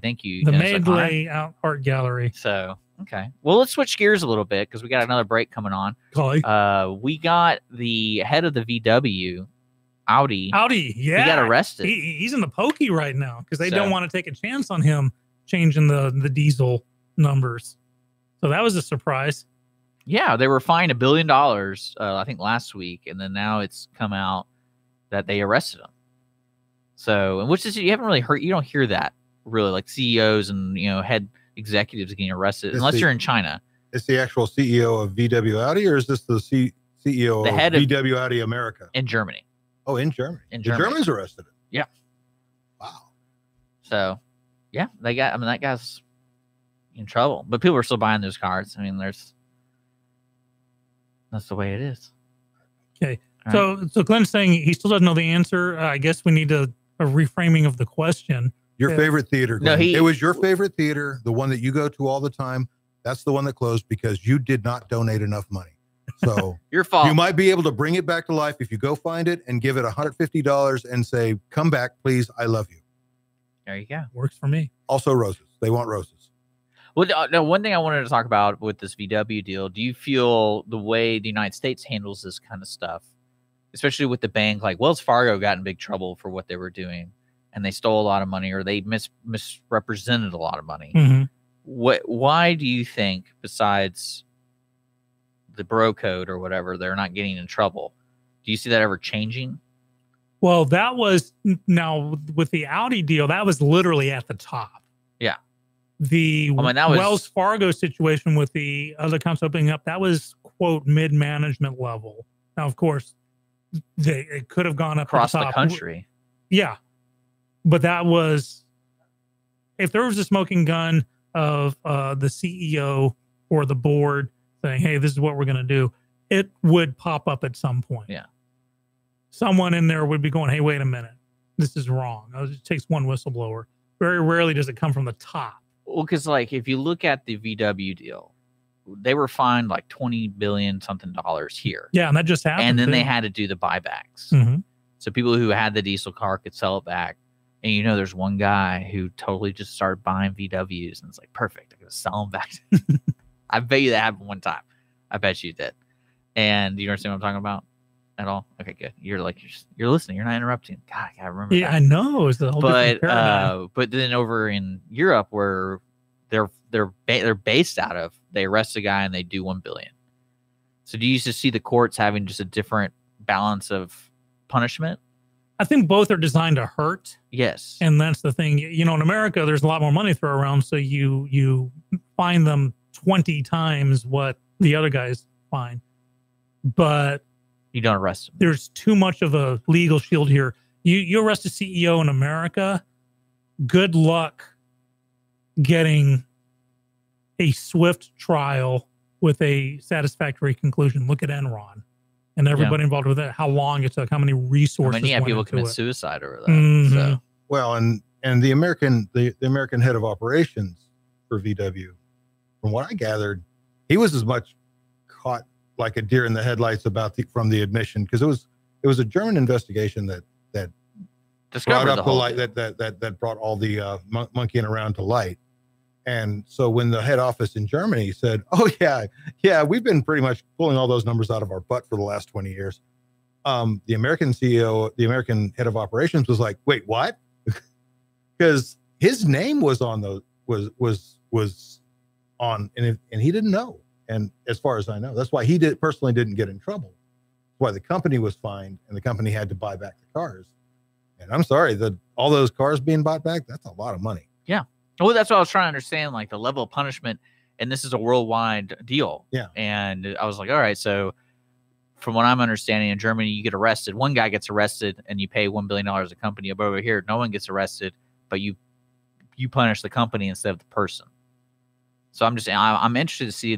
Thank you. The Medley Art Gallery. So, okay. Well, let's switch gears a little bit because we got another break coming on. We got the head of the VW, Audi, yeah. He got arrested. He's in the pokey right now because they don't want to take a chance on him changing the diesel numbers. So that was a surprise. Yeah, they were fined $1 billion, I think last week, and then now it's come out that they arrested him. So, and which is you don't hear that really, like CEOs and head executives getting arrested unless you're in China. Is the actual CEO of VW Audi, or is this the CEO the head of VW Audi America in Germany? Oh, in Germany. The Germans arrested him. Yeah. Wow. So, yeah, that guy's in trouble, but people are still buying those cars. I mean, that's the way it is. Okay. So Glenn's saying he still doesn't know the answer. I guess we need a reframing of the question. Your favorite theater, Glenn. It was your favorite theater, the one that you go to all the time. That's the one that closed because you did not donate enough money. So your fault. You might be able to bring it back to life if you go find it and give it $150 and say, "Come back, please. I love you." There you go. Works for me. Also roses. They want roses. Well, no, one thing I wanted to talk about with this VW deal, do you feel the way the United States handles this kind of stuff, especially with the bank, like Wells Fargo got in big trouble for what they were doing and they stole a lot of money or they misrepresented a lot of money. Mm-hmm. Why do you think, besides the bro code or whatever, they're not getting in trouble? Do you see that ever changing? Well, that was now with the Audi deal, that was literally at the top. Yeah. Wells Fargo situation with the other accounts opening up, that was, quote, mid-management level. Now, of course, it could have gone up across to the country. Yeah. But that was, if there was a smoking gun of the CEO or the board saying, hey, this is what we're going to do, it would pop up at some point. Yeah. Someone in there would be going, hey, wait a minute. This is wrong. It takes one whistleblower. Very rarely does it come from the top. Well, because like if you look at the VW deal, they were fined like $20 billion something here. Yeah, and that just happened. And then they had to do the buybacks. Mm-hmm. So people who had the diesel car could sell it back. And there's one guy who totally just started buying VWs and it's like, perfect, I'm gonna sell them back. I bet you that happened one time. I bet you did. And you understand what I'm talking about at all? Okay, good. You're listening. You're not interrupting. God, I gotta remember. Yeah, that. I know. It's the whole but then over in Europe, where they're based out of. They arrest a guy and they do $1 billion. So do you just see the courts having just a different balance of punishment? I think both are designed to hurt. Yes. And that's the thing. You know, in America, there's a lot more money thrown around, so you fine them 20 times what the other guys fine. But you don't arrest them. There's too much of a legal shield here. You arrest a CEO in America, good luck getting a swift trial with a satisfactory conclusion. Look at Enron. And everybody involved with it, how long it took, how many resources. People commit suicide over that. So. Well, and the American head of operations for VW, from what I gathered, he was as much caught like a deer in the headlights from the admission, because it was a German investigation that brought up the light that brought all the monkeying around to light. And so when the head office in Germany said, "Oh yeah, we've been pretty much pulling all those numbers out of our butt for the last 20 years," the American CEO, the American head of operations, was like, "Wait, what?" Because his name was on those was on, and he didn't know. And as far as I know, that's why he personally didn't get in trouble. That's why the company was fined, and the company had to buy back the cars. And I'm sorry, all those cars being bought back—that's a lot of money. Yeah. Well, that's what I was trying to understand, like the level of punishment, and this is a worldwide deal. Yeah. And I was like, all right, so from what I'm understanding, in Germany, you get arrested. One guy gets arrested, and you pay $1 billion a company. But over here, no one gets arrested, but you punish the company instead of the person. So I'm interested to see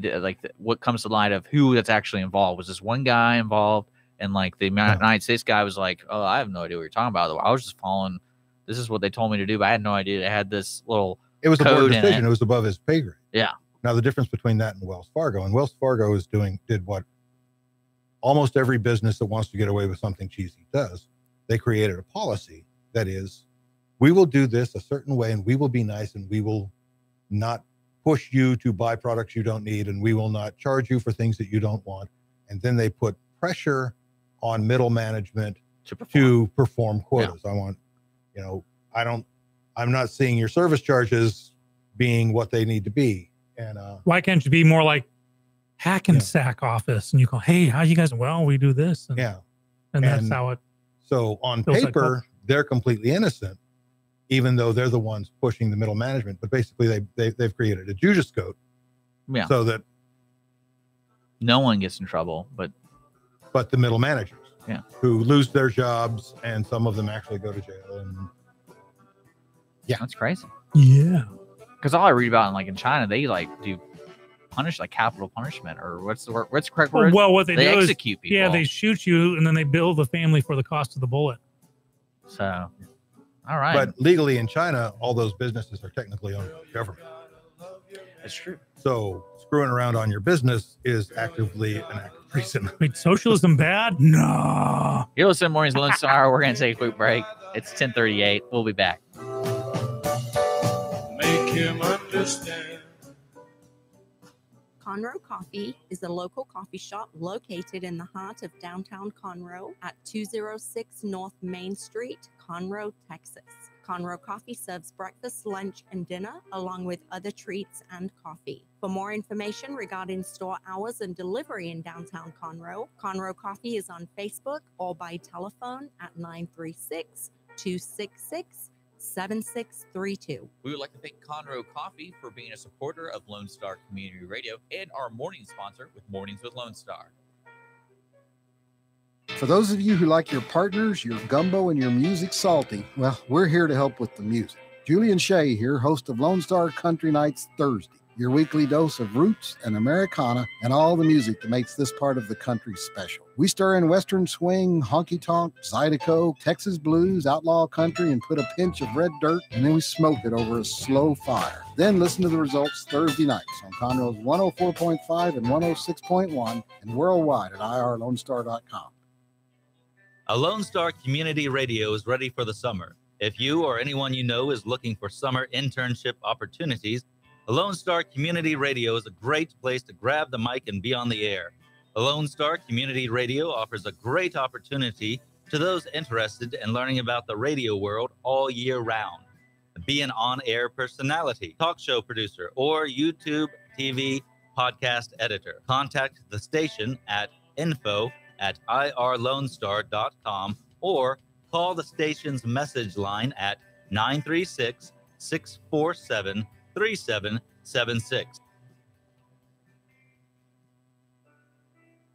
what comes to light of who that's actually involved. Was this one guy involved? And like the United States guy was like, "Oh, I have no idea what you're talking about. I was just following. This is what they told me to do, but I had no idea they had this little." It was a board decision. It was above his pay grade. Yeah. Now the difference between that and Wells Fargo, and Wells Fargo did what almost every business that wants to get away with something cheesy does. They created a policy that is, we will do this a certain way, and we will be nice, and we will not push you to buy products you don't need, and we will not charge you for things that you don't want. And then they put pressure on middle management to perform quotas. Yeah. I'm not seeing your service charges being what they need to be. And why can't you be more like Hackensack office? And you go, "Hey, how you guys?" "Well, we do this." And, and that's how it. So on paper, they're completely innocent, even though they're the ones pushing the middle management. But basically, they've created a Judas goat, so that no one gets in trouble, but the middle managers, who lose their jobs, and some of them actually go to jail. And that's crazy. Yeah, because all I read about in China, they do punish capital punishment, or what's the correct word? Well, what they do execute is, people. they shoot you, and then they bill the family for the cost of the bullet. So, all right. But legally in China, all those businesses are technically owned by the government. That's true. So screwing around on your business is actively an act of treason. Wait, socialism bad? No. You're listening to Mornings with Lone Star. We're going to take a quick break. It's 10:38. We'll be back. Make him understand. Conroe Coffee is a local coffee shop located in the heart of downtown Conroe at 206 North Main Street, Conroe, Texas. Conroe Coffee serves breakfast, lunch, and dinner, along with other treats and coffee. For more information regarding store hours and delivery in downtown Conroe, Conroe Coffee is on Facebook or by telephone at 936-266-7632. We would like to thank Conroe Coffee for being a supporter of Lone Star Community Radio and our morning sponsor with Mornings with Lone Star. For those of you who like your partners, your gumbo, and your music salty, well, we're here to help with the music. Julian Shea here, host of Lone Star Country Nights Thursday, your weekly dose of roots and Americana and all the music that makes this part of the country special. We stir in Western swing, honky-tonk, Zydeco, Texas blues, outlaw country, and put a pinch of red dirt, and then we smoke it over a slow fire. Then listen to the results Thursday nights on Conroe's 104.5 and 106.1 and worldwide at irlonestar.com. A Lone Star Community Radio is ready for the summer. If you or anyone you know is looking for summer internship opportunities, a Lone Star Community Radio is a great place to grab the mic and be on the air. A Lone Star Community Radio offers a great opportunity to those interested in learning about the radio world all year round. be an on-air personality, talk show producer, or YouTube TV podcast editor. Contact the station at info@irlonestar.com or call the station's message line at 936-647-3776.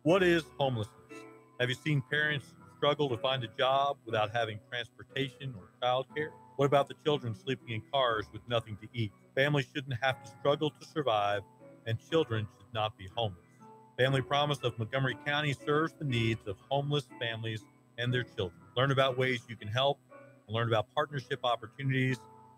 What is homelessness? Have you seen parents struggle to find a job without having transportation or childcare? What about the children sleeping in cars with nothing to eat? Families shouldn't have to struggle to survive, and children should not be homeless. Family Promise of Montgomery County serves the needs of homeless families and their children. Learn about ways you can help and learn about partnership opportunities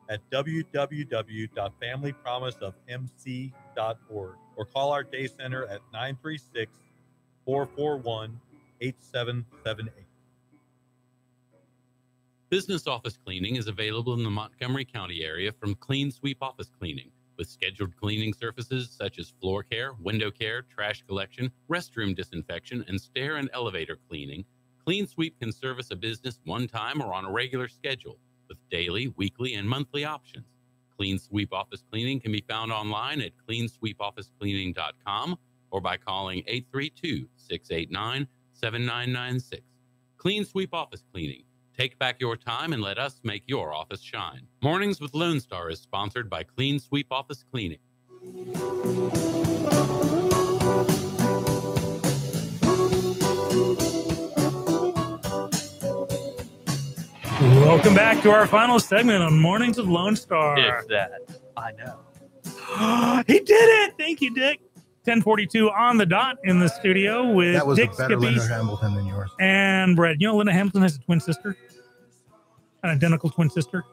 at www.familypromiseofmc.org or call our day center at 936-441-8778. Business office cleaning is available in the Montgomery County area from Clean Sweep Office Cleaning, with scheduled cleaning services such as floor care, window care, trash collection, restroom disinfection, and stair and elevator cleaning. Clean Sweep can service a business one time or on a regular schedule, with daily, weekly, and monthly options. Clean Sweep Office Cleaning can be found online at cleansweepofficecleaning.com or by calling 832-689-7996. Clean Sweep Office Cleaning. Take back your time and let us make your office shine. Mornings with Lone Star is sponsored by Clean Sweep Office Cleaning. Welcome back to our final segment on Mornings with Lone Star. It's that. I know. He did it. Thank you, Dick. 10:42 on the dot in the studio with That was Dick a better Skippy Linda Hamilton than yours. and Brett. You know, Linda Hamilton has a twin sister, an identical twin sister.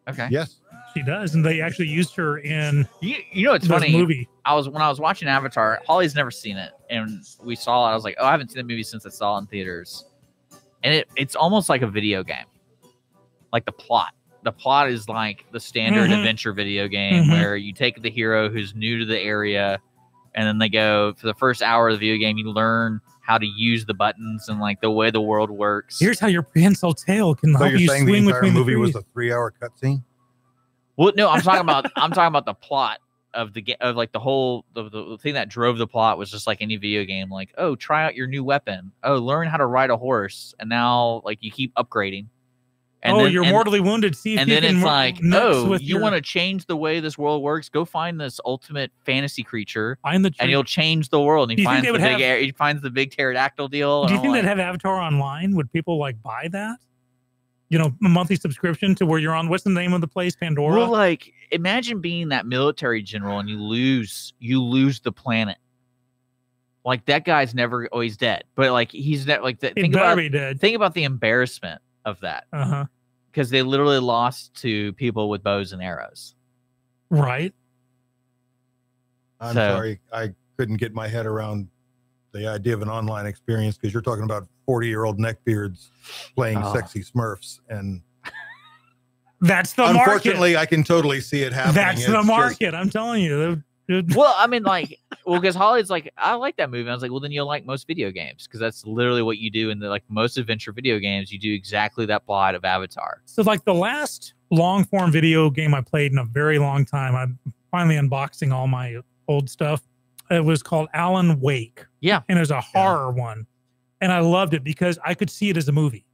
Okay. Yes, she does, and they actually used her in. You know, it's this funny. movie. When I was watching Avatar, Holly's never seen it, and we saw it. I was like, oh, I haven't seen the movie since I saw it in theaters, and it's almost like a video game, like the plot. The plot is like the standard adventure video game where you take the hero who's new to the area, and then they go for the first hour of the video game. You learn how to use the buttons and like the way the world works. Here's how your prehensile tail can So help you're you saying the swing entire between movie the was trees. a 3-hour cutscene? Well, no, I'm talking about the plot of the game, of like the whole the thing that drove the plot was just like any video game. Like, oh, try out your new weapon. Oh, learn how to ride a horse, and now like you keep upgrading. And you're mortally wounded. See if and you then can it's like, mix with you your- want to change the way this world works? Go find this ultimate fantasy creature, Find the tree. and you'll change the world. And Do he you think finds they the would have- he finds the big pterodactyl deal. Do you and think I'm they'd like, have Avatar online? Would people like buy that? You know, a monthly subscription to where you're on. What's the name of the place? Pandora. well, like imagine being that military general and you lose the planet. Like that guy's never always dead, but like he's not like that. Think better be dead. Think about the embarrassment of that. Because they literally lost to people with bows and arrows. Right. I'm So- sorry, I couldn't get my head around the idea of an online experience because you're talking about 40-year-old neckbeards playing Oh. sexy Smurfs, and That's the unfortunately, market. I can totally see it happening. That's the It's market. I'm telling you. Well, I mean, like, because Holly's like, I like that movie. I was like, well, then you'll like most video games because that's literally what you do in the like most adventure video games. You do exactly that plot of Avatar. So, like the last long form video game I played in a very long time, I'm finally unboxing all my old stuff. It was called Alan Wake. Yeah. And it was a horror one. And I loved it because I could see it as a movie,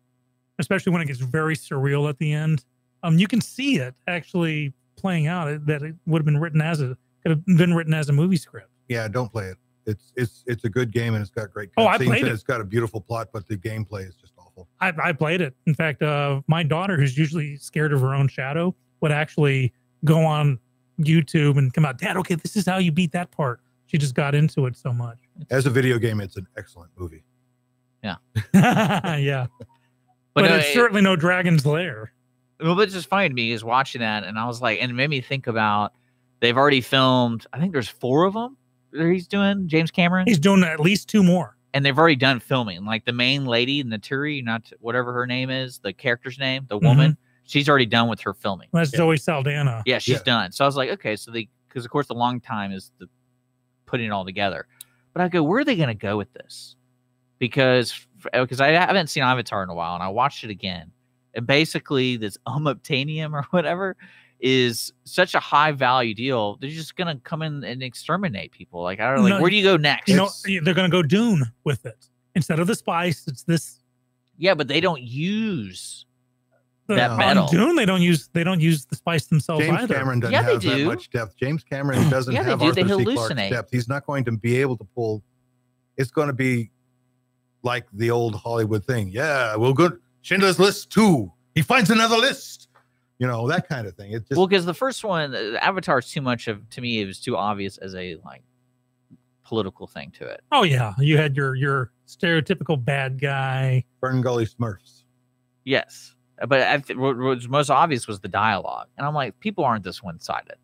especially when it gets very surreal at the end. You can see it actually playing out that it would have been written as could have been written as a movie script. Yeah, don't play it. It's a good game and it's got great Oh, I cutscenes played and it. it's got a beautiful plot, but the gameplay is just awful. I played it. In fact, my daughter, who's usually scared of her own shadow, would actually go on YouTube and come out, Dad, okay, this is how you beat that part. She just got into it so much. As a video game, it's an excellent movie. Yeah. Yeah. But no, it's certainly no Dragon's Lair. Well, what's just funny to me is watching that, and I was like, and it made me think about they've already filmed. I think there's 4 of them that he's doing. James Cameron. He's doing at least 2 more, and they've already done filming. Like the main lady, Naturi, not whatever her name is, the character's name, the woman. She's already done with her filming. That's Zoe Saldana. Yeah, she's done. So I was like, okay, so because of course the long time is the putting it all together. But I go, where are they going to go with this? Because I haven't seen Avatar in a while, and I watched it again. And basically, this unobtainium or whatever is such a high value deal. They're just gonna come in and exterminate people. Like, I don't know, like, where do you go next? You know, they're gonna go Dune with it instead of the spice. It's this. Yeah, but they don't use that metal. On Dune, they don't use the spice themselves James either. Cameron doesn't have that much depth. James Cameron doesn't have Arthur C. Clarke's depth. He's not going to be able to pull. It's going to be like the old Hollywood thing. Yeah, we'll go Schindler's List 2. He finds another list. You know, that kind of thing. It just, well, because the first one, Avatar, is too much of, to me, it was too obvious as a like political thing to it. Oh yeah, you had your stereotypical bad guy, Fern Gully Smurfs. Yes. But what was most obvious was the dialogue. And I'm like, people aren't this one-sided.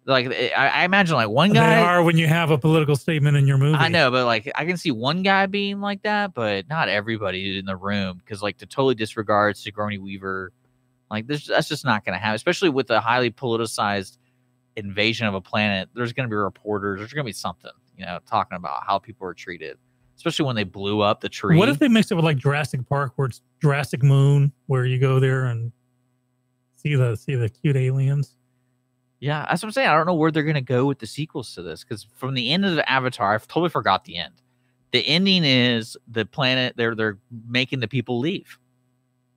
Like, I imagine, like, one guy... They are when you have a political statement in your movie. I know, but, like, I can see one guy being like that, but not everybody in the room. Because, like, to totally disregard Sigourney Weaver, like, that's just not going to happen. Especially with a highly politicized invasion of a planet. There's going to be reporters. There's going to be something, you know, talking about how people are treated. Especially when they blew up the tree. What if they mixed it with like Jurassic Park, where it's Jurassic Moon, where you go there and see the cute aliens? Yeah, that's what I'm saying. I don't know where they're gonna go with the sequels to this, because from the end of the Avatar, I've totally forgot the end. The ending is the planet. They're making the people leave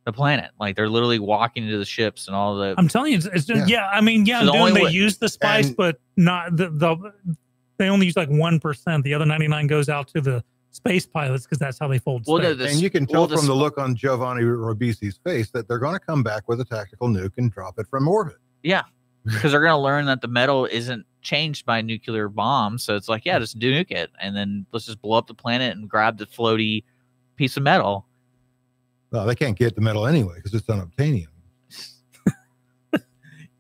the planet. Like, they're literally walking into the ships and all the. I'm telling you, it's just, yeah. I mean, yeah, so they use the spice, but not they only use like 1%. The other 99 goes out to the space pilots, because that's how they fold space. And you can tell from the look on Giovanni Ribisi's face that they're going to come back with a tactical nuke and drop it from orbit. Yeah, because they're going to learn that the metal isn't changed by nuclear bombs. So it's like, yeah, just nuke it, and then let's just blow up the planet and grab the floaty piece of metal. Well, they can't get the metal anyway because it's unobtainium.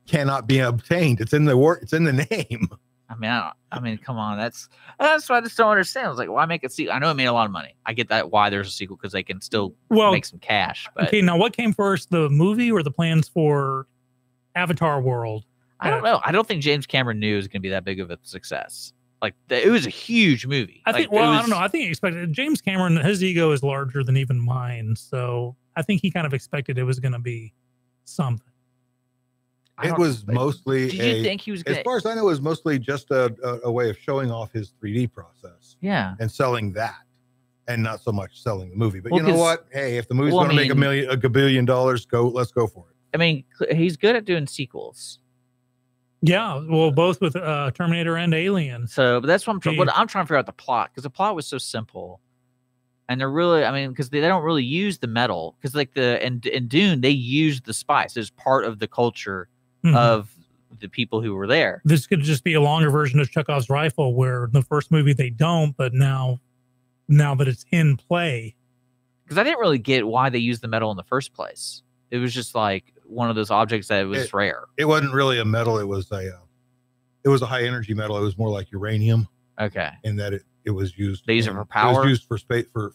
Cannot be obtained. It's in the name. I mean, come on. That's what I just don't understand. I was like, why make a sequel? I know it made a lot of money. I get that why there's a sequel, because they can still make some cash. But okay, now what came first, the movie or the plans for Avatar World? I don't know. I don't think James Cameron knew it was going to be that big of a success. Like, it was a huge movie. I think. Well, I don't know. I think he expected James Cameron. His ego is larger than even mine, so I think he kind of expected it was going to be something. It was mostly. Did you think he was? As far as I know, it was mostly just a way of showing off his 3D process. Yeah. And selling that, and not so much selling the movie. But you know what? Hey, if the movie's going to make $1 billion, let's go for it. I mean, he's good at doing sequels. Yeah, well, both with Terminator and Alien. So, but that's what I'm trying to figure out the plot, because the plot was so simple, and they're really, I mean, because they don't really use the metal, because like in Dune they used the spice as part of the culture of the people who were there. This could just be a longer version of Chekhov's rifle, where in the first movie they don't, but now that it's in play. Because I didn't really get why they used the metal in the first place. It was just like one of those objects that was rare. It wasn't really a metal. It was a high energy metal. It was more like uranium. Okay. In that it was used. They use it for power. It was used for space for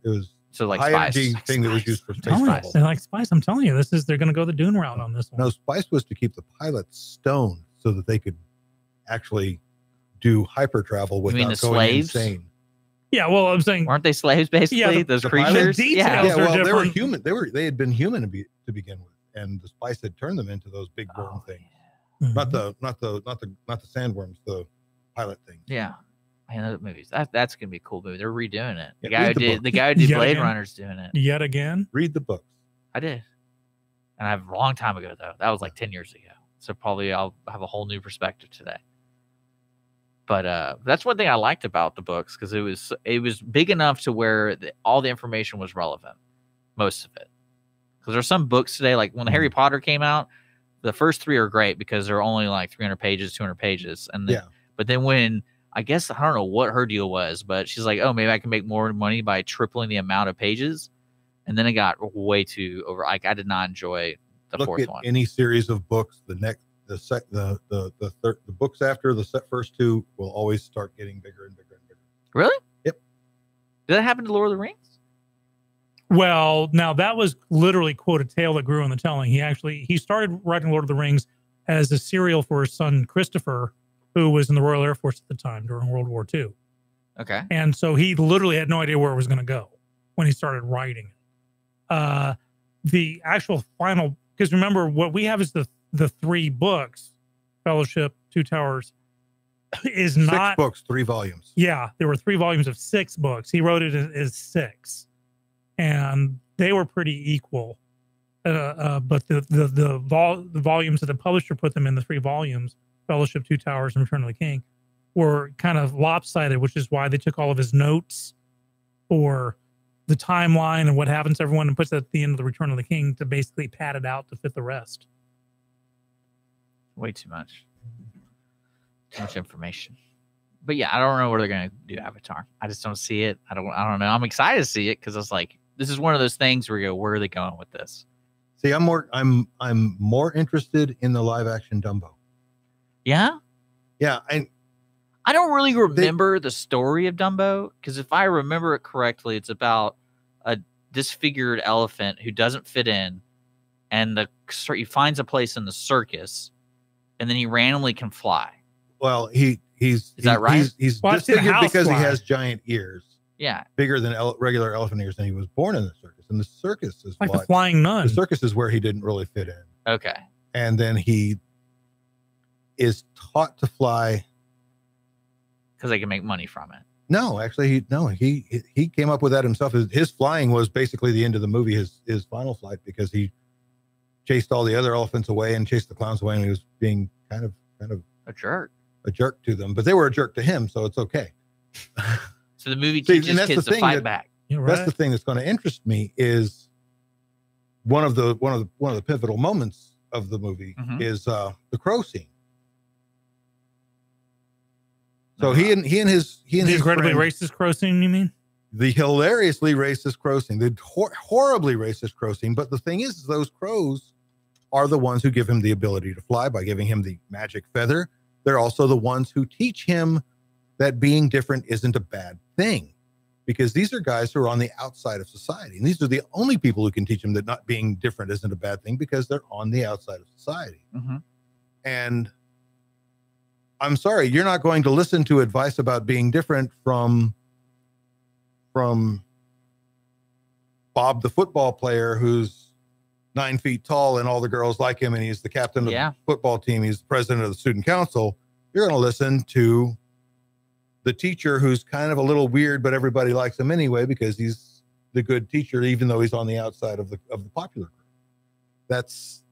it was so like high spice. energy thing that was used for space travel. They like spice. I'm telling you, they're going to go the Dune route on this one. No, spice was to keep the pilots stoned so that they could actually do hyper travel without going slaves? insane. Yeah, well, I'm saying, weren't they slaves basically? Yeah, those creatures. Well, they were human. They had been human to begin with, and the spice had turned them into those big worm things. Mm-hmm. Not the sandworms, the pilot things. Yeah. Man, those movies. That's gonna be a cool movie. They're redoing it. The Yeah, guy who did Blade Runner's doing it. Yet again. Read the books. I did. And I have a long time ago though. That was like 10 years ago. So probably I'll have a whole new perspective today. But that's one thing I liked about the books, because it was big enough to where all the information was relevant, most of it. Because there's some books today, like when Harry Potter came out, the first 3 are great because they're only like 300 pages, 200 pages, and then, but then when I guess I don't know what her deal was, but she's like, oh, maybe I can make more money by tripling the amount of pages, and then it got way too over. Like, I did not enjoy the fourth one. Any series of books, the books after the first 2 will always start getting bigger and bigger and bigger. Really? Yep. Did that happen to Lord of the Rings? Well, now that was literally, quote, a tale that grew in the telling. He started writing Lord of the Rings as a serial for his son Christopher, who was in the Royal Air Force at the time during World War II. Okay. And so he literally had no idea where it was going to go when he started writing it. the actual final, because remember what we have is the 3 books, Fellowship, Two Towers, is 6 not books, 3 volumes. Yeah, there were 3 volumes of 6 books. He wrote it as 6, and they were pretty equal. But the volumes that the publisher put them in, the 3 volumes, Fellowship, Two Towers, and Return of the King, were kind of lopsided, which is why they took all of his notes for the timeline and what happens to everyone and puts it at the end of the Return of the King to basically pad it out to fit the rest. Way too much. Too much information. But yeah, I don't know where they're gonna do Avatar. I just don't see it. I don't know. I'm excited to see it because it's like this is one of those things where you go, where are they going with this? See, I'm more interested in the live action Dumbo. Yeah? Yeah, I don't really remember the story of Dumbo, because if I remember it correctly, it's about a disfigured elephant who doesn't fit in, and he finds a place in the circus, and then he randomly can fly. Well, is that right? He's disfigured because he has giant ears. Yeah. Bigger than regular elephant ears, and he was born in the circus. And the circus is like the Flying Nun. The circus is where he didn't really fit in. Okay. And then he is taught to fly because they can make money from it. No, actually, he came up with that himself. His flying was basically the end of the movie, his final flight, because he chased all the other elephants away and chased the clowns away, and he was being kind of a jerk to them, but they were a jerk to him, so it's okay. So the movie teaches kids to fight back. That's the thing that's going to interest me. Is one of the pivotal moments of the movie is the crow scene. So he and his incredibly racist crow scene, you mean? The hilariously racist crow scene, the horribly racist crow scene. But the thing is, those crows are the ones who give him the ability to fly by giving him the magic feather. They're also the ones who teach him that being different isn't a bad thing, because these are guys who are on the outside of society. And these are the only people who can teach him that not being different isn't a bad thing, because they're on the outside of society. And I'm sorry, you're not going to listen to advice about being different from Bob, the football player, who's 9 feet tall and all the girls like him, and he's the captain of the football team. He's the president of the student council. You're going to listen to the teacher who's kind of a little weird, but everybody likes him anyway because he's the good teacher, even though he's on the outside of the popular group. That's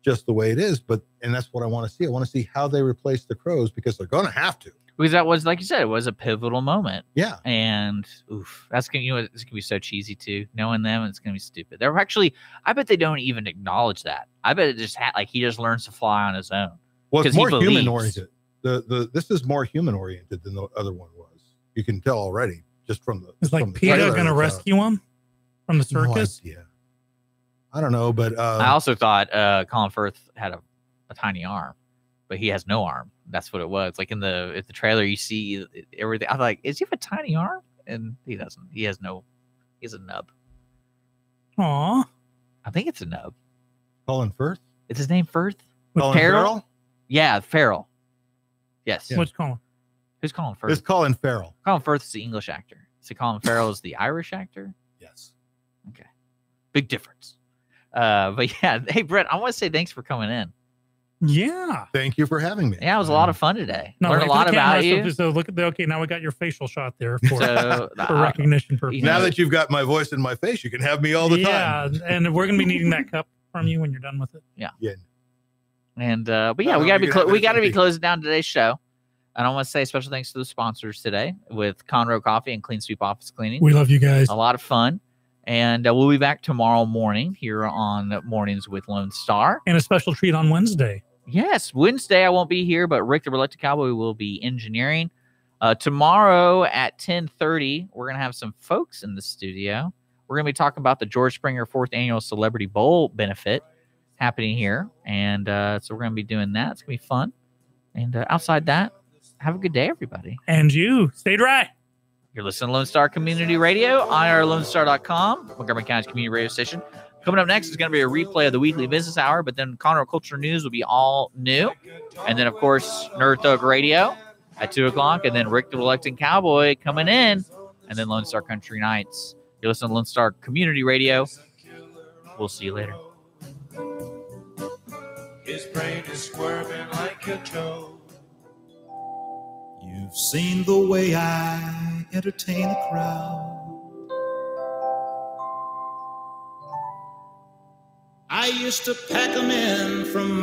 just the way it is. And that's what I want to see. I want to see how they replace the crows, because they're going to have to. Because that was, like you said, it was a pivotal moment. Yeah. And that's gonna, it's gonna be so cheesy too. Knowing them, it's gonna be stupid. They're actually, I bet they don't even acknowledge that. I bet it just he just learns to fly on his own. Well, it's more human oriented. This is more human oriented than the other one was. You can tell already just from the. It's like Peter gonna rescue him from the circus. No idea. I don't know, but I also thought Colin Firth had a tiny arm, but he has no arm. That's what it was. Like in the trailer, you see everything. I'm like, is he have a tiny arm? And he doesn't. He has no. He's a nub. Aw. I think it's a nub. Colin Firth. Is his name Firth? Colin Farrell? Yeah, Farrell. Yes. What's Colin? Who's Colin Firth? It's Colin Farrell. Colin Firth is the English actor. So Colin Farrell is the Irish actor. Yes. Okay. Big difference. But yeah, hey Brett, I want to say thanks for coming in. Yeah. Thank you for having me. Yeah, it was a lot of fun today. No, Learned a lot about you. So look at okay, now we got your facial shot there for recognition purposes. Now that you've got my voice in my face, you can have me all the time. Yeah, and we're gonna be needing that cup from you when you're done with it. Yeah. Yeah. And but yeah, we gotta be closing down today's show. And I want to say special thanks to the sponsors today with Conroe Coffee and Clean Sweep Office Cleaning. We love you guys. A lot of fun. And we'll be back tomorrow morning here on Mornings with Lone Star. And a special treat on Wednesday. Yes, Wednesday I won't be here, but Rick the Reluctant Cowboy will be engineering. Tomorrow at 10:30, we're going to have some folks in the studio. We're going to be talking about the George Springer 4th Annual Celebrity Bowl benefit happening here. And so we're going to be doing that. It's going to be fun. And outside that, have a good day, everybody. And you, stay dry. You're listening to Lone Star Community Radio, irlonestar.com, Montgomery County's community radio station. Coming up next is going to be a replay of the weekly business hour, but then Conroe Culture News will be all new. And then, of course, Nerd Thug Radio at 2 o'clock, and then Rick the Reluctant Cowboy coming in, and then Lone Star Country Nights. You're listening to Lone Star Community Radio. We'll see you later. His brain is squirming like a toad. You've seen the way I entertain a crowd. I used to pack 'em in from